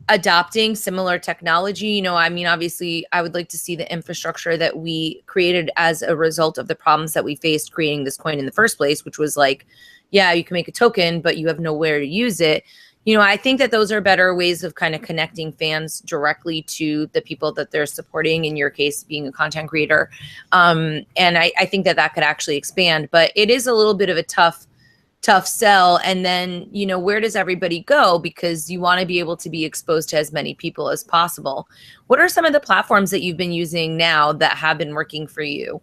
adopting similar technology. Obviously, I would like to see the infrastructure that we created as a result of the problems that we faced creating this coin in the first place, which was like, yeah, you can make a token, but you have nowhere to use it. I think that those are better ways of kind of connecting fans directly to the people that they're supporting, in your case, being a content creator. And I think that could actually expand, but it is a little bit of a tough sell. And then, where does everybody go? Because you want to be able to be exposed to as many people as possible. What are some of the platforms that you've been using now that have been working for you?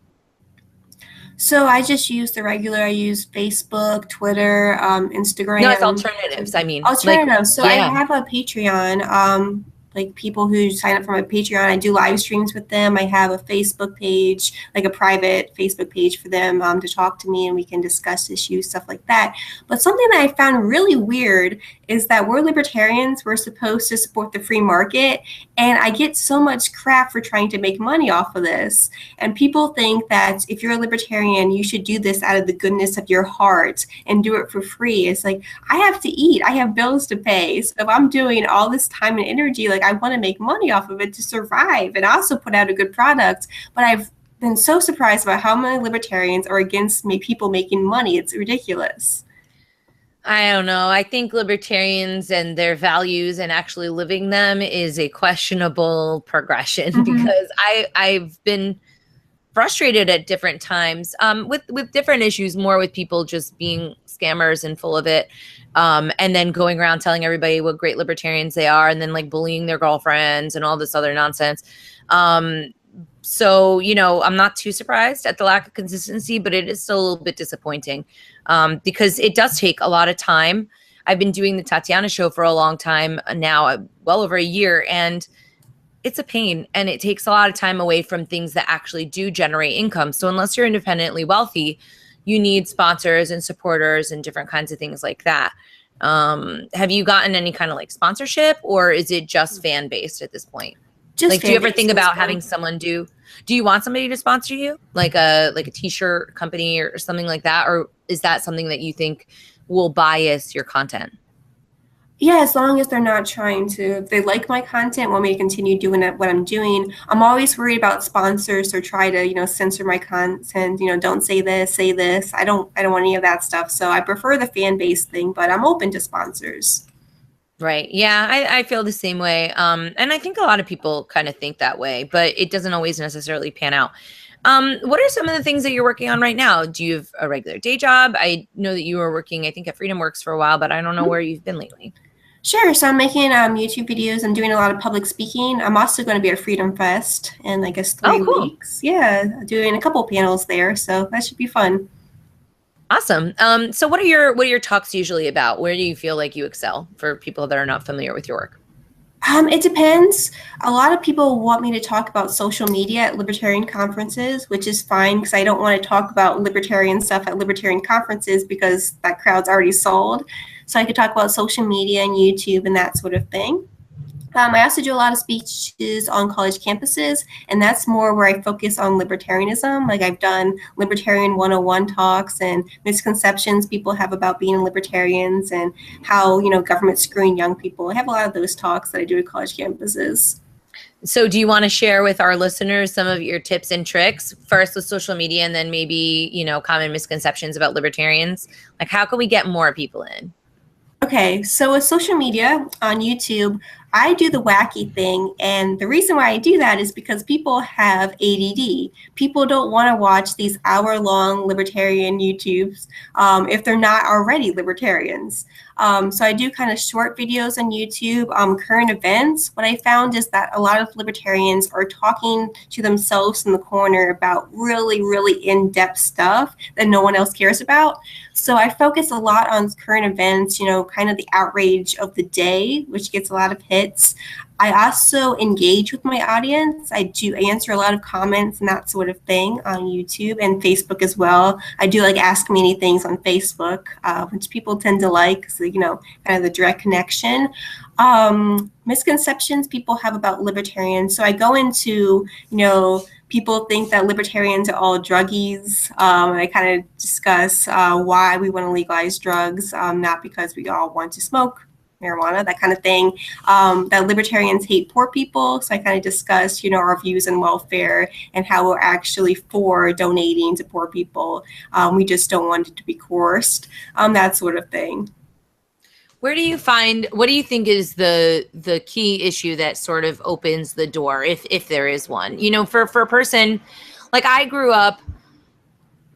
So I just use I use Facebook, Twitter, Instagram. No, it's alternatives. Alternatives. I have a Patreon. Like people who sign up for my Patreon, I do live streams with them. I have a Facebook page, like a private Facebook page for them to talk to me, and we can discuss issues, stuff like that. But something that I found really weird is that we're libertarians. We're supposed to support the free market, and I get so much crap for trying to make money off of this. And people think that if you're a libertarian, you should do this out of the goodness of your heart and do it for free. It's like, I have to eat. I have bills to pay. So if I'm doing all this time and energy, like, I want to make money off of it to survive and also put out a good product. But I've been so surprised about how many libertarians are against people making money. It's ridiculous. I don't know. I think libertarians and their values and actually living them is a questionable progression, because I've been frustrated at different times with different issues, more with people just being scammers and full of it. And then going around telling everybody what great libertarians they are, and then like bullying their girlfriends and all this other nonsense. So, I'm not too surprised at the lack of consistency, but it is still a little bit disappointing because it does take a lot of time. I've been doing the Tatiana show for a long time now, well over a year, and it's a pain, and it takes a lot of time away from things that actually do generate income. So unless you're independently wealthy, you need sponsors and supporters and different kinds of things like that. Have you gotten any kind of like sponsorship, or is it just fan based at this point? Just like, do you ever think about having someone do you want somebody to sponsor you, like a t-shirt company or something like that? Or is that something that you think will bias your content? Yeah, as long as they're not trying to, if they like my content, want me to continue doing what I'm doing. I'm always worried about sponsors or try to, censor my content, don't say this, say this. I don't want any of that stuff. So I prefer the fan-based thing, but I'm open to sponsors. Right. Yeah, I feel the same way. And I think a lot of people kind of think that way, but it doesn't always necessarily pan out. What are some of the things that you're working on right now? Do you have a regular day job? I know that you were working, I think, at Freedom Works for a while, but I don't know where you've been lately. Sure. So I'm making YouTube videos. I'm doing a lot of public speaking. I'm also going to be at Freedom Fest in, I guess, 3 weeks. Yeah, doing a couple panels there. So that should be fun. Awesome. So what are your talks usually about? Where do you feel like you excel, for people that are not familiar with your work? It depends. A lot of people want me to talk about social media at libertarian conferences, which is fine, because I don't want to talk about libertarian stuff at libertarian conferences because that crowd's already sold. So I could talk about social media and YouTube and that sort of thing. I also do a lot of speeches on college campuses, and that's more where I focus on libertarianism. Like I've done Libertarian 101 talks and misconceptions people have about being libertarians and how, government's screwing young people. I have a lot of those talks that I do at college campuses. So do you want to share with our listeners some of your tips and tricks, first with social media and then maybe, common misconceptions about libertarians? Like how can we get more people in? Okay, so with social media on YouTube, I do the wacky thing. And the reason why I do that is because people have ADD. People don't want to watch these hour-long libertarian YouTubes if they're not already libertarians. So I do kind of short videos on YouTube, current events. What I found is that a lot of libertarians are talking to themselves in the corner about really, really in-depth stuff that no one else cares about. So I focus a lot on current events, kind of the outrage of the day, which gets a lot of hits. I also engage with my audience. I do answer a lot of comments and that sort of thing on YouTube and Facebook as well. I do like Ask Me Anythings on Facebook, which people tend to like, so, kind of the direct connection. Misconceptions people have about libertarians. So I go into, people think that libertarians are all druggies. I kind of discuss why we want to legalize drugs, not because we all want to smoke marijuana, that kind of thing, that libertarians hate poor people. So I kind of discussed, our views on welfare and how we're actually for donating to poor people. We just don't want it to be coerced, that sort of thing. What do you think is the key issue that sort of opens the door, if there is one? For a person, like I grew up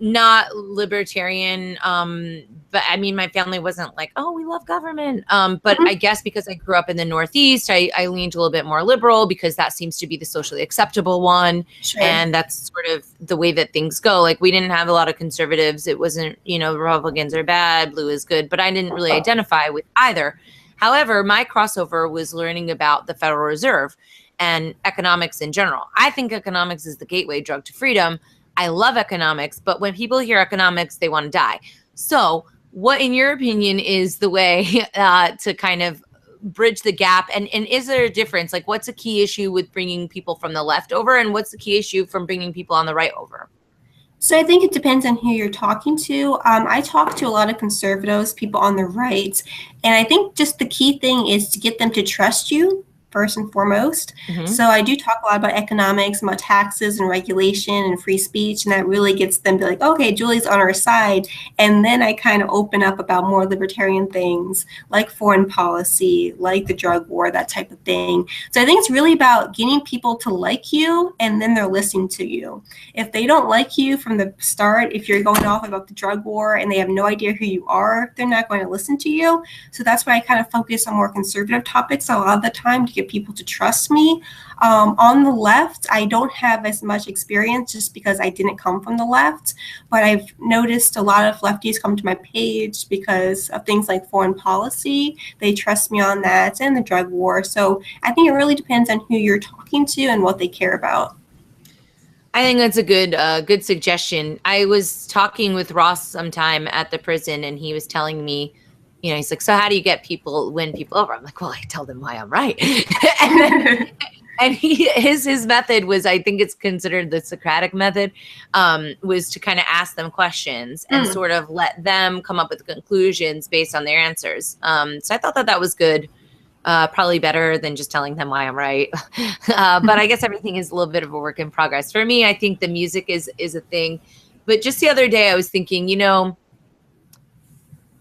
not libertarian, but I mean, my family wasn't like, oh, we love government. But I guess because I grew up in the Northeast, I leaned a little bit more liberal because that seems to be the socially acceptable one. Sure. And that's sort of the way that things go. Like we didn't have a lot of conservatives. It wasn't, Republicans are bad, blue is good, but I didn't really identify with either. However, my crossover was learning about the Federal Reserve and economics in general. I think economics is the gateway drug to freedom. I love economics, but when people hear economics, they want to die. So what, in your opinion, is the way to kind of bridge the gap? And is there a difference? Like, what's a key issue with bringing people from the left over? And what's the key issue from bringing people on the right over? So I think it depends on who you're talking to. I talk to a lot of conservatives, people on the right. And I think just the key thing is to get them to trust you first and foremost. So I do talk a lot about economics, about taxes and regulation and free speech, and that really gets them to be like, okay, Julie's on our side. And then I kind of open up about more libertarian things like foreign policy, like the drug war, that type of thing. So I think it's really about getting people to like you, and then they're listening to you. If they don't like you from the start, if you're going off about the drug war and they have no idea who you are, they're not going to listen to you. So that's why I kind of focus on more conservative topics a lot of the time to get people to trust me. On the left, I don't have as much experience just because I didn't come from the left, but I've noticed a lot of lefties come to my page because of things like foreign policy. They trust me on that, and the drug war. So I think it really depends on who you're talking to and what they care about. I think that's a good suggestion. I was talking with Ross sometime at the prison, and he was telling me, he's like, so how do you win people over? I'm like, well, I tell them why I'm right. and his method was, I think it's considered the Socratic method, was to kind of ask them questions and sort of let them come up with conclusions based on their answers. So I thought that was good. Probably better than just telling them why I'm right. But I guess everything is a little bit of a work in progress. For me, I think the music is a thing. But just the other day I was thinking,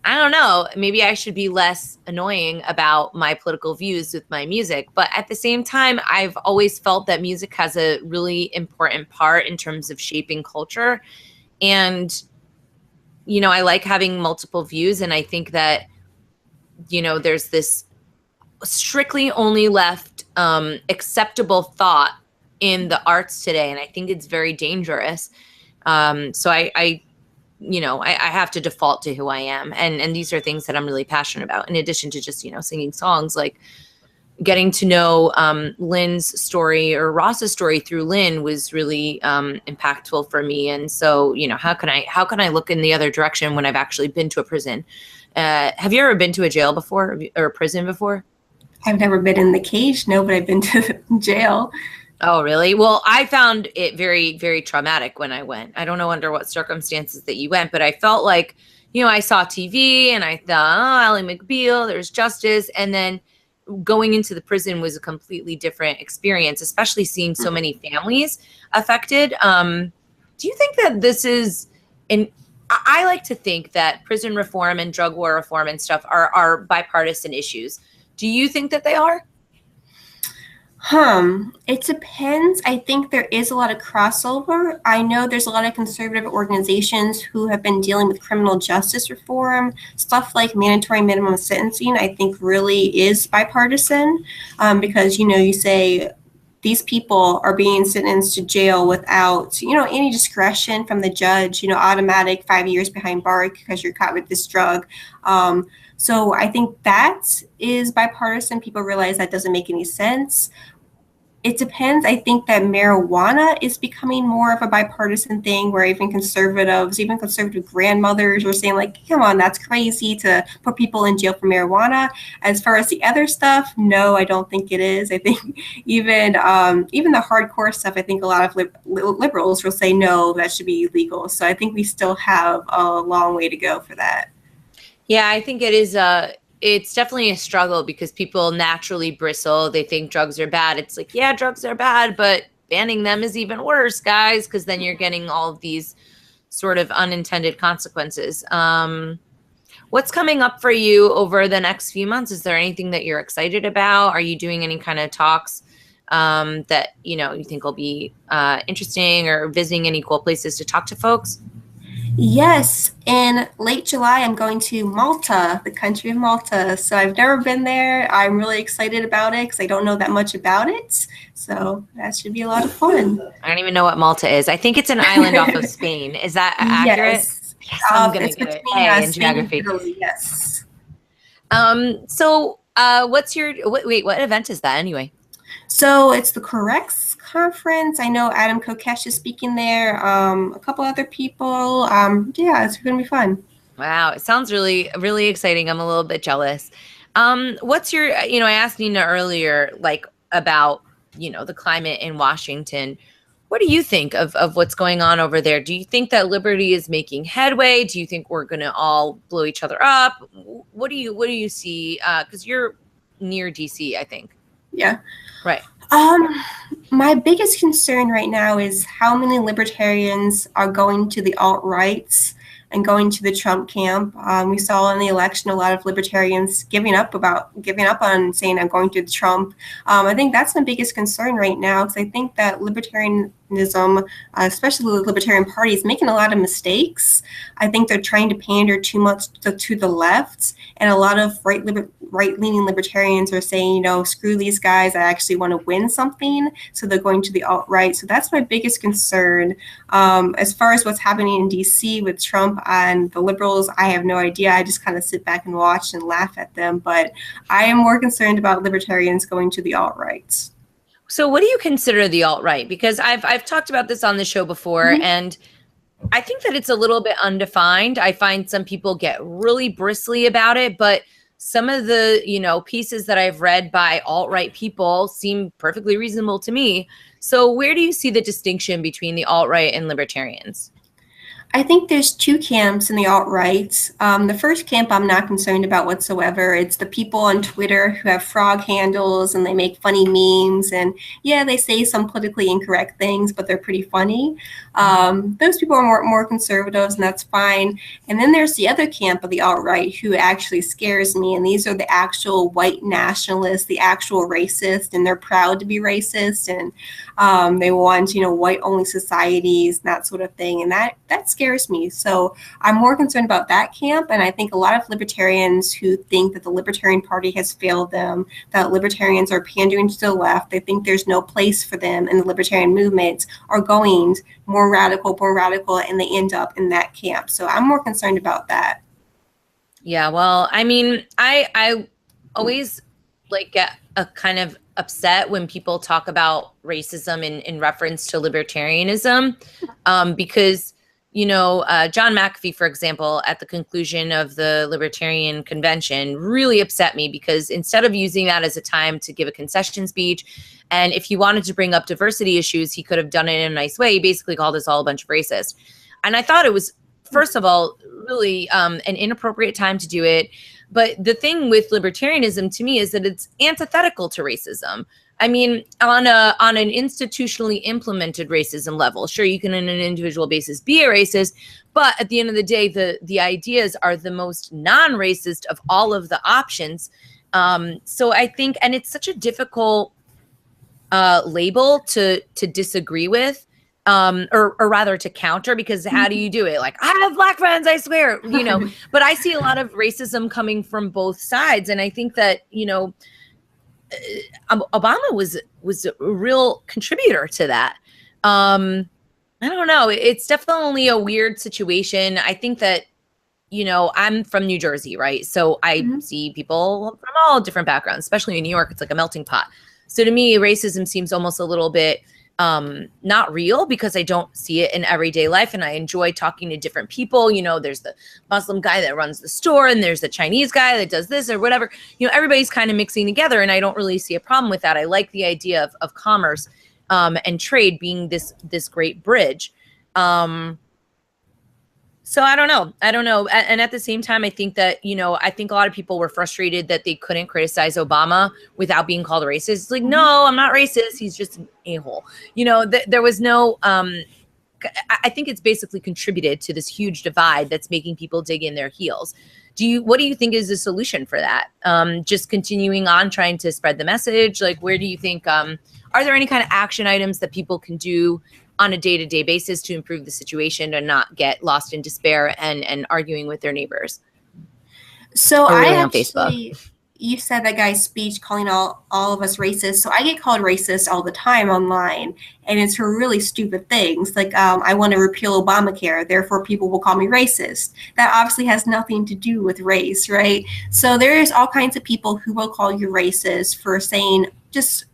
I don't know, maybe I should be less annoying about my political views with my music. But at the same time, I've always felt that music has a really important part in terms of shaping culture. And, I like having multiple views. And I think that, there's this strictly only left acceptable thought in the arts today. And I think it's very dangerous. So I have to default to who I am. And these are things that I'm really passionate about, in addition to just, singing songs. Like getting to know Lynn's story, or Ross's story through Lynn, was really impactful for me. And so, how can I look in the other direction when I've actually been to a prison? Have you ever been to a jail before, or a prison before? I've never been in the cage, no, but I've been to jail. Oh, really? Well, I found it very, very traumatic when I went. I don't know under what circumstances that you went, but I felt like, you know, I saw TV and I thought, oh, Ally McBeal, there's justice. And then going into the prison was a completely different experience, especially seeing so many families affected. Do you think that this is, and I like to think that prison reform and drug war reform and stuff are bipartisan issues. Do you think that they are? It depends. I think there is a lot of crossover. I know there's a lot of conservative organizations who have been dealing with criminal justice reform. Stuff like mandatory minimum sentencing, I think really is bipartisan, because, you know, you say these people are being sentenced to jail without, you know, any discretion from the judge, you know, automatic 5 years behind bars because you're caught with this drug. So I think that is bipartisan. People realize that doesn't make any sense. It depends. I think that marijuana is becoming more of a bipartisan thing where even conservatives, even conservative grandmothers are saying like, come on, that's crazy to put people in jail for marijuana. As far as the other stuff, no, I don't think it is. I think even the hardcore stuff, I think a lot of liberals will say, no, that should be illegal. So I think we still have a long way to go for that. Yeah, I think it is it's definitely a struggle because people naturally bristle. They think drugs are bad. It's like, yeah, drugs are bad, but banning them is even worse, guys, because then you're getting all of these sort of unintended consequences. What's coming up for you over the next few months? Is there anything that you're excited about? Are you doing any kind of talks that, you know, you think will be interesting, or visiting any cool places to talk to folks? Yes, in late July, I'm going to Malta, the country of Malta. So I've never been there. I'm really excited about it because I don't know that much about it. So that should be a lot of fun. I don't even know what Malta is. I think it's an island off of Spain. Is that accurate? Yes. Yes, I'm going to get an A in geography. Italy, yes. So what event is that anyway? So it's the Corrects conference. I know Adam Kokesh is speaking there. A couple other people. Yeah, it's going to be fun. Wow, it sounds really, really exciting. I'm a little bit jealous. What's your, you know, I asked Nena earlier, like about, you know, the climate in Washington. What do you think of what's going on over there? Do you think that liberty is making headway? Do you think we're going to all blow each other up? What do you see? Because you're near DC, I think. Yeah. Right. My biggest concern right now is how many libertarians are going to the alt-rights and going to the Trump camp. We saw in the election a lot of libertarians giving up on saying I'm going to Trump. I think that's my biggest concern right now, because I think that libertarianism, especially the Libertarian Party, is making a lot of mistakes. I think they're trying to pander too much to the left, and a lot of right-leaning libertarians are saying, you know, screw these guys, I actually want to win something, so they're going to the alt-right. So that's my biggest concern. As far as what's happening in DC with Trump and the liberals, I have no idea. I just kind of sit back and watch and laugh at them. But I am more concerned about libertarians going to the alt-rights. So what do you consider the alt-right? Because I've talked about this on the show before, and I think that it's a little bit undefined. I find some people get really bristly about it, but some of the, you know, pieces that I've read by alt-right people seem perfectly reasonable to me. So where do you see the distinction between the alt-right and libertarians? I think there's two camps in the alt-right. The first camp I'm not concerned about whatsoever. It's the people on Twitter who have frog handles and they make funny memes. And yeah, they say some politically incorrect things, but they're pretty funny. Those people are more conservatives, and that's fine. And then there's the other camp of the alt-right who actually scares me. And these are the actual white nationalists, the actual racist, and they're proud to be racist. And they want, you know, white-only societies, and that sort of thing. And that scares me. So I'm more concerned about that camp. And I think a lot of libertarians who think that the Libertarian Party has failed them, that libertarians are pandering to the left, they think there's no place for them in the libertarian movement, are going more radical, and they end up in that camp. So I'm more concerned about that. Yeah, well, I mean, I always like get a kind of upset when people talk about racism in reference to libertarianism, because John McAfee, for example, at the conclusion of the Libertarian convention really upset me, because instead of using that as a time to give a concession speech, and if he wanted to bring up diversity issues, he could have done it in a nice way. He basically called us all a bunch of racist. And I thought it was, first of all, really an inappropriate time to do it. But the thing with libertarianism to me is that it's antithetical to racism. I mean, on an institutionally implemented racism level, sure, you can on an individual basis be a racist, but at the end of the day, the ideas are the most non-racist of all of the options. So I think, and it's such a difficult label to disagree with, or rather to counter, because how do you do it? Like, I have Black friends, I swear, but I see a lot of racism coming from both sides. And I think that, Obama was a real contributor to that. I don't know. It's definitely a weird situation. I think that, I'm from New Jersey, right? So I see people from all different backgrounds, especially in New York. It's like a melting pot. So to me, racism seems almost a little bit not real, because I don't see it in everyday life, and I enjoy talking to different people. There's the Muslim guy that runs the store, and there's the Chinese guy that does this or whatever. Everybody's kind of mixing together, and I don't really see a problem with that. I like the idea of commerce and trade being this great bridge. So I don't know. And at the same time, I think that, I think a lot of people were frustrated that they couldn't criticize Obama without being called racist. It's like, no, I'm not racist. He's just an a-hole. There was no, I think it's basically contributed to this huge divide that's making people dig in their heels. What do you think is the solution for that? Just continuing on trying to spread the message? Like, where do you think, are there any kind of action items that people can do on a day-to-day basis to improve the situation and not get lost in despair and arguing with their neighbors? So you said that guy's speech calling all of us racist. So I get called racist all the time online, and it's for really stupid things. Like, I want to repeal Obamacare, therefore people will call me racist. That obviously has nothing to do with race, right? So there's all kinds of people who will call you racist for saying just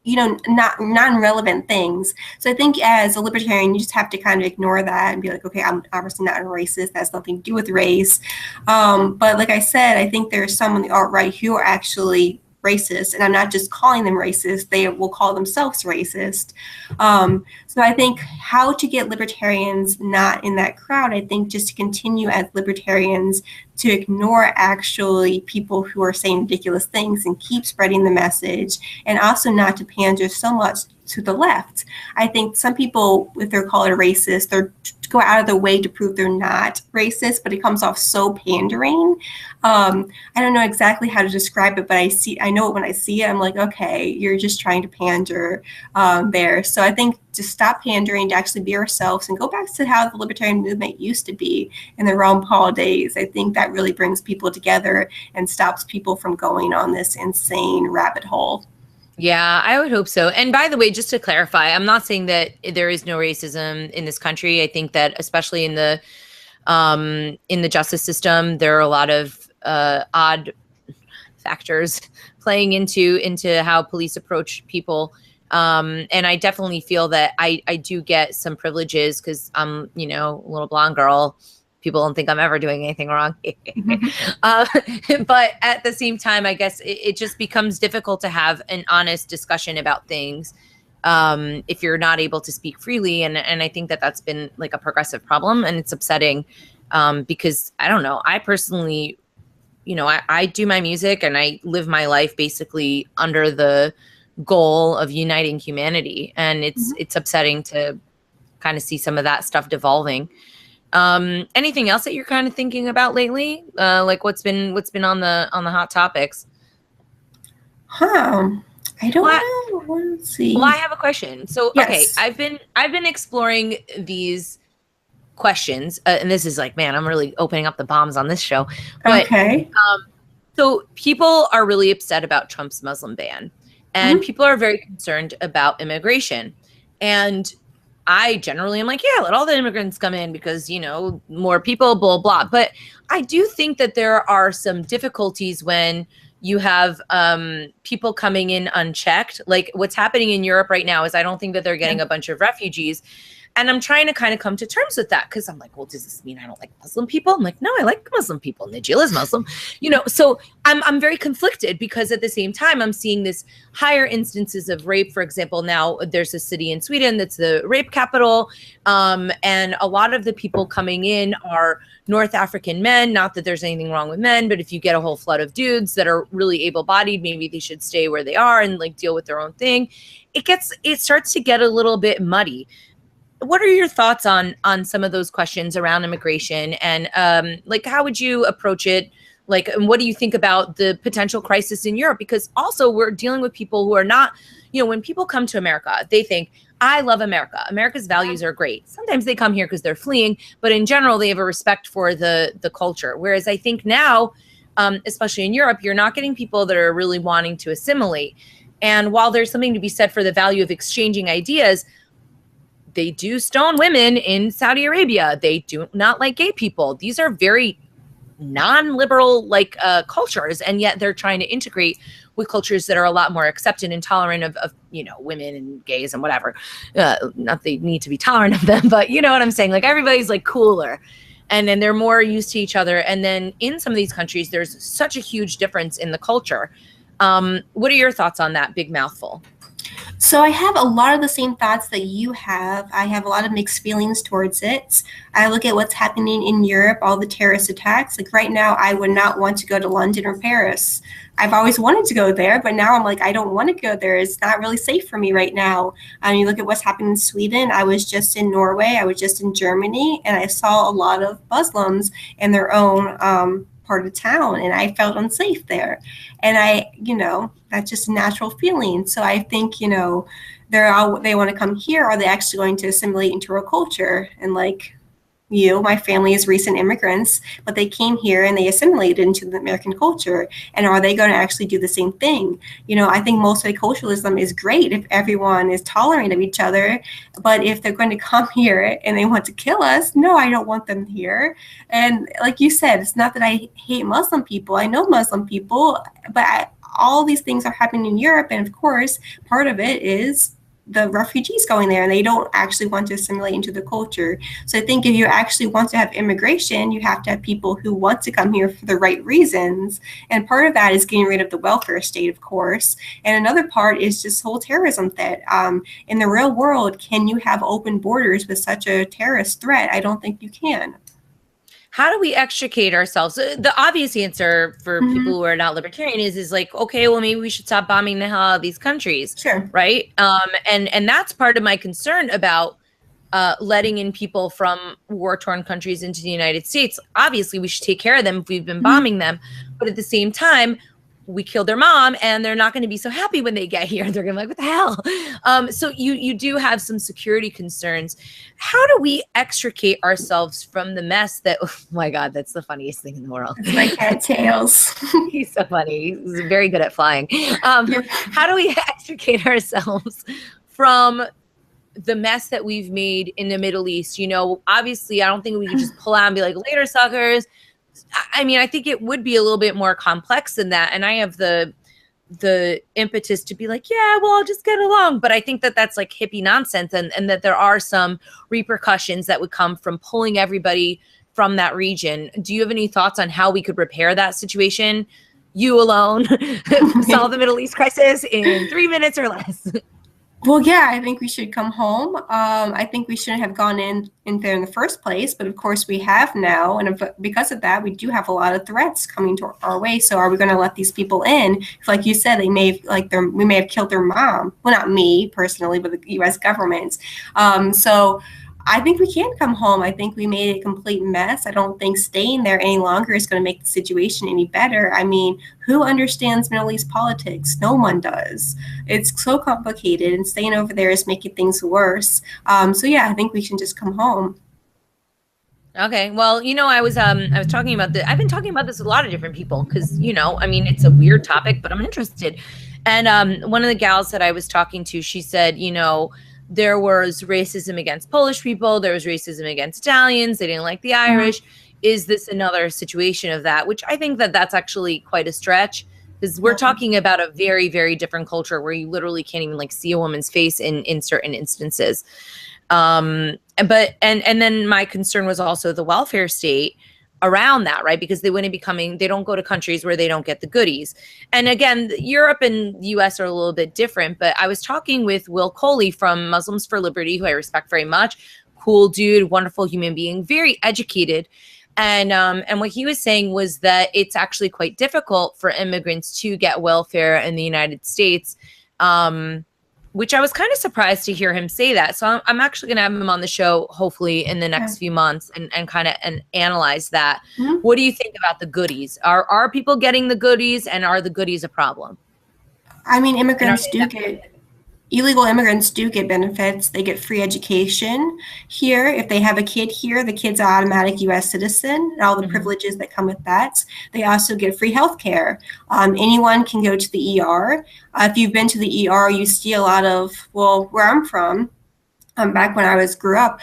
not non-relevant things. So I think as a libertarian, you just have to kind of ignore that and be like, okay, I'm obviously not a racist. That has nothing to do with race. But like I said, I think there's some on the alt-right who are actually racist, and I'm not just calling them racist, they will call themselves racist. So I think how to get libertarians not in that crowd, I think just to continue as libertarians to ignore actually people who are saying ridiculous things and keep spreading the message, and also not to pander so much to the left. I think some people, if they're called a racist, they're go out of their way to prove they're not racist, but it comes off so pandering. I don't know exactly how to describe it, but I know it when I see it. I'm like, okay, you're just trying to pander there. So I think to stop pandering, to actually be ourselves and go back to how the libertarian movement used to be in the Ron Paul days. I think that really brings people together and stops people from going on this insane rabbit hole. Yeah, I would hope so. And by the way, just to clarify, I'm not saying that there is no racism in this country. I think that especially in the justice system, there are a lot of odd factors playing into how police approach people. And I definitely feel that I do get some privileges because I'm, a little blonde girl. People don't think I'm ever doing anything wrong. But at the same time, I guess it just becomes difficult to have an honest discussion about things if you're not able to speak freely. And I think that that's been like a progressive problem, and it's upsetting because I don't know. I personally, I do my music and I live my life basically under the goal of uniting humanity. And it's upsetting to kind of see some of that stuff devolving. Anything else that you're kind of thinking about lately? Like what's been on the hot topics? I don't know. Let's see. Well, I have a question. So, yes. Okay, I've been exploring these questions, and this is like, man, I'm really opening up the bombs on this show. But, okay. So people are really upset about Trump's Muslim ban, and people are very concerned about immigration. And I generally am like, yeah, let all the immigrants come in because, more people, blah, blah. But I do think that there are some difficulties when you have people coming in unchecked. Like what's happening in Europe right now is I don't think that they're getting a bunch of refugees. And I'm trying to kind of come to terms with that, because I'm like, well, does this mean I don't like Muslim people? I'm like, no, I like Muslim people. Najil is Muslim, so I'm very conflicted, because at the same time, I'm seeing this higher instances of rape. For example, now there's a city in Sweden that's the rape capital. And a lot of the people coming in are North African men. Not that there's anything wrong with men, but if you get a whole flood of dudes that are really able-bodied, maybe they should stay where they are and like deal with their own thing. It starts to get a little bit muddy. What are your thoughts on some of those questions around immigration, and like, how would you approach it? Like, and what do you think about the potential crisis in Europe? Because also we're dealing with people who are not, when people come to America, they think, I love America. America's values are great. Sometimes they come here because they're fleeing, but in general, they have a respect for the culture. Whereas I think now, especially in Europe, you're not getting people that are really wanting to assimilate. And while there's something to be said for the value of exchanging ideas, they do stone women in Saudi Arabia. They do not like gay people. These are very non-liberal cultures, and yet they're trying to integrate with cultures that are a lot more accepted and tolerant of women and gays and whatever. Not they need to be tolerant of them, but you know what I'm saying? Like, everybody's like cooler, and then they're more used to each other. And then in some of these countries, there's such a huge difference in the culture. What are your thoughts on that big mouthful? So I have a lot of the same thoughts that you have. I have a lot of mixed feelings towards it. I look at what's happening in Europe, all the terrorist attacks. Like right now, I would not want to go to London or Paris. I've always wanted to go there, but now I'm like, I don't want to go there. It's not really safe for me right now. You look at what's happening in Sweden. I was just in Norway. I was just in Germany, and I saw a lot of Muslims in their own part of town, and I felt unsafe there. And that's just a natural feeling. So I think, they want to come here. Are they actually going to assimilate into our culture? And my family is recent immigrants, but they came here and they assimilated into the American culture. And are they going to actually do the same thing? I think multiculturalism is great if everyone is tolerant of each other. But if they're going to come here and they want to kill us, no, I don't want them here. And like you said, it's not that I hate Muslim people. I know Muslim people, but all these things are happening in Europe. And of course, part of it is the refugees going there, and they don't actually want to assimilate into the culture. So I think if you actually want to have immigration, you have to have people who want to come here for the right reasons. And part of that is getting rid of the welfare state, of course. And another part is just whole terrorism threat. In the real world, can you have open borders with such a terrorist threat? I don't think you can. How do we extricate ourselves? The obvious answer for people who are not libertarian is like, okay, well, maybe we should stop bombing the hell out of these countries. Sure. Right. And that's part of my concern about letting in people from war-torn countries into the United States. Obviously, we should take care of them if we've been bombing them. But at the same time, we killed their mom, and they're not going to be so happy when they get here. They're going to be like, what the hell? So you do have some security concerns. How do we extricate ourselves from the mess that, oh my God, that's the funniest thing in the world. It's like cattails. He's so funny. He's very good at flying. How do we extricate ourselves from the mess that we've made in the Middle East? Obviously, I don't think we can just pull out and be like, later, suckers. I mean, I think it would be a little bit more complex than that. And I have the impetus to be like, yeah, well, I'll just get along. But I think that that's like hippie nonsense, and that there are some repercussions that would come from pulling everybody from that region. Do you have any thoughts on how we could repair that situation? You alone solve the Middle East crisis in 3 minutes or less. Well, yeah, I think we should come home. I think we shouldn't have gone in there in the first place, but of course we have now, and because of that, we do have a lot of threats coming to our way. So, are we going to let these people in? If, like you said, we may have killed their mom. Well, not me personally, but the U.S. government. So, I think we can come home. I think we made a complete mess. I don't think staying there any longer is going to make the situation any better. I mean, who understands Middle East politics? No one does. It's so complicated, and staying over there is making things worse. So yeah, I think we can just come home. Okay. Well, I was talking about I've been talking about this with a lot of different people because, I mean, it's a weird topic, but I'm interested. And one of the gals that I was talking to, she said, there was racism against Polish people. There was racism against Italians. They didn't like the Irish. Is this another situation of that? Which I think that that's actually quite a stretch, because we're talking about a very, very different culture where you literally can't even see a woman's face in certain instances. But then my concern was also the welfare state around that, right? Because they don't go to countries where they don't get the goodies. And again, Europe and US are a little bit different, but I was talking with Will Coley from Muslims for Liberty, who I respect very much. Cool dude, wonderful human being, very educated. And what he was saying was that it's actually quite difficult for immigrants to get welfare in the United States, which I was kind of surprised to hear him say that. So I'm actually going to have him on the show, hopefully in the next few months, and kind of analyze that. Mm-hmm. What do you think about the goodies? Are people getting the goodies, and are the goodies a problem? I mean, illegal immigrants do get benefits. They get free education here. If they have a kid here, the kid's an automatic U.S. citizen, and all the privileges that come with that. They also get free health care. Anyone can go to the ER. If you've been to the ER, you see a lot of, where I'm from, back when I grew up,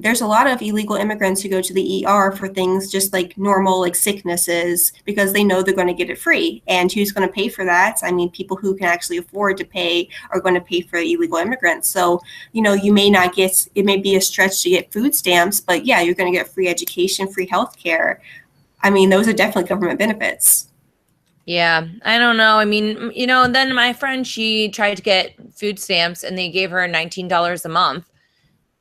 there's a lot of illegal immigrants who go to the ER for things just like normal, like sicknesses, because they know they're going to get it free. And who's going to pay for that? I mean, people who can actually afford to pay are going to pay for illegal immigrants. So, you may not get, it may be a stretch to get food stamps, but yeah, you're going to get free education, free health care. I mean, those are definitely government benefits. Yeah, I don't know. I mean, then my friend, she tried to get food stamps and they gave her $19 a month.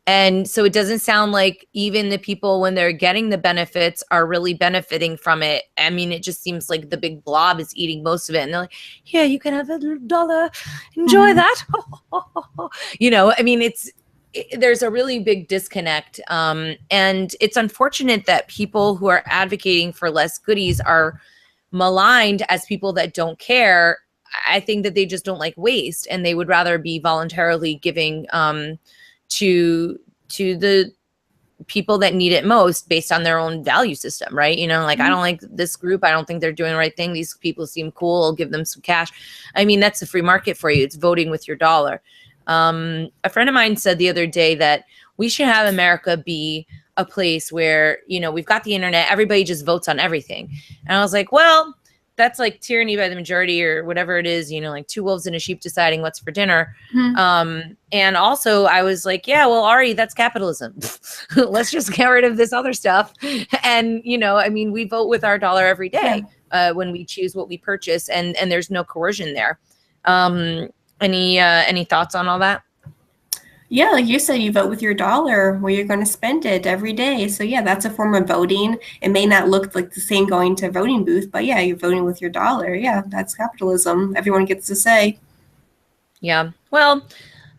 And so it doesn't sound like even the people, when they're getting the benefits, are really benefiting from it. I mean, it just seems like the big blob is eating most of it. And they're like, here, you can have $1. Enjoy that. I mean, there's a really big disconnect. And it's unfortunate that people who are advocating for less goodies are maligned as people that don't care. I think that they just don't like waste, and they would rather be voluntarily giving to the people that need it most based on their own value system, right? I don't like this group. I don't think they're doing the right thing. These people seem cool. I'll give them some cash. I mean, that's a free market for you. It's voting with your dollar. A friend of mine said the other day that we should have America be a place where, we've got the internet, everybody just votes on everything. And I was like, well, that's like tyranny by the majority or whatever it is, like two wolves and a sheep deciding what's for dinner. Mm-hmm. And also I was like, yeah, well, Ari, that's capitalism. Let's just get rid of this other stuff. And, I mean, we vote with our dollar every day when we choose what we purchase, and there's no coercion there. Any thoughts on all that? Yeah, like you said, you vote with your dollar where you're going to spend it every day. So yeah, that's a form of voting. It may not look like the same going to a voting booth, but yeah, you're voting with your dollar. Yeah, that's capitalism. Everyone gets to say. Yeah. Well,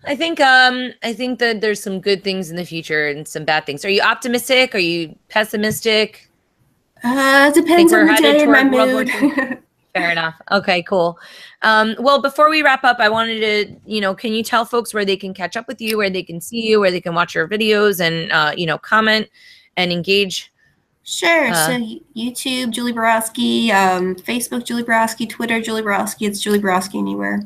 I think that there's some good things in the future and some bad things. Are you optimistic? Are you pessimistic? Depends on the day and my mood. Fair enough. Okay, cool. Well, before we wrap up, I wanted to, can you tell folks where they can catch up with you, where they can see you, where they can watch your videos and, comment and engage? Sure. So YouTube, Julie Borowski, Facebook, Julie Borowski, Twitter, Julie Borowski. It's Julie Borowski anywhere.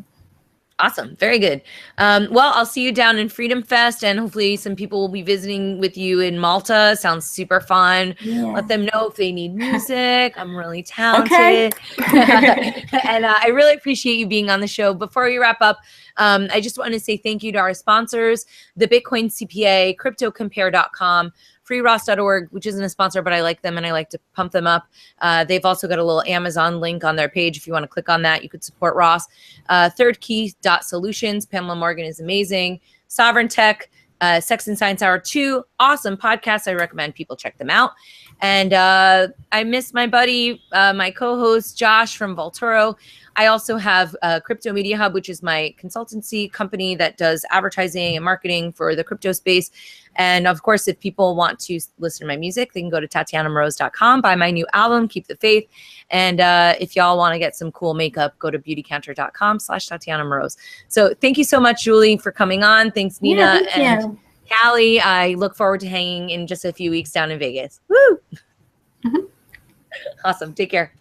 Awesome. Very good. Well, I'll see you down in Freedom Fest, and hopefully some people will be visiting with you in Malta. Sounds super fun. Yeah. Let them know if they need music. I'm really talented. Okay. And I really appreciate you being on the show. Before we wrap up, I just want to say thank you to our sponsors, the Bitcoin CPA, CryptoCompare.com, freeross.org, which isn't a sponsor, but I like them and I like to pump them up. They've also got a little Amazon link on their page. If you want to click on that, you could support Ross. ThirdKey.Solutions. Pamela Morgan is amazing. Sovereign Tech, Sex and Science Hour 2. Awesome podcasts. I recommend people check them out. And I miss my buddy, my co-host, Josh from Volturo. I also have Crypto Media Hub, which is my consultancy company that does advertising and marketing for the crypto space. And of course, if people want to listen to my music, they can go to TatiannaMorose.com, buy my new album, Keep the Faith. And if y'all want to get some cool makeup, go to Beautycounter.com/TatiannaMorose. So thank you so much, Julie, for coming on. Thanks, Nina and Callie. I look forward to hanging in just a few weeks down in Vegas. Woo! Mm-hmm. Awesome. Take care.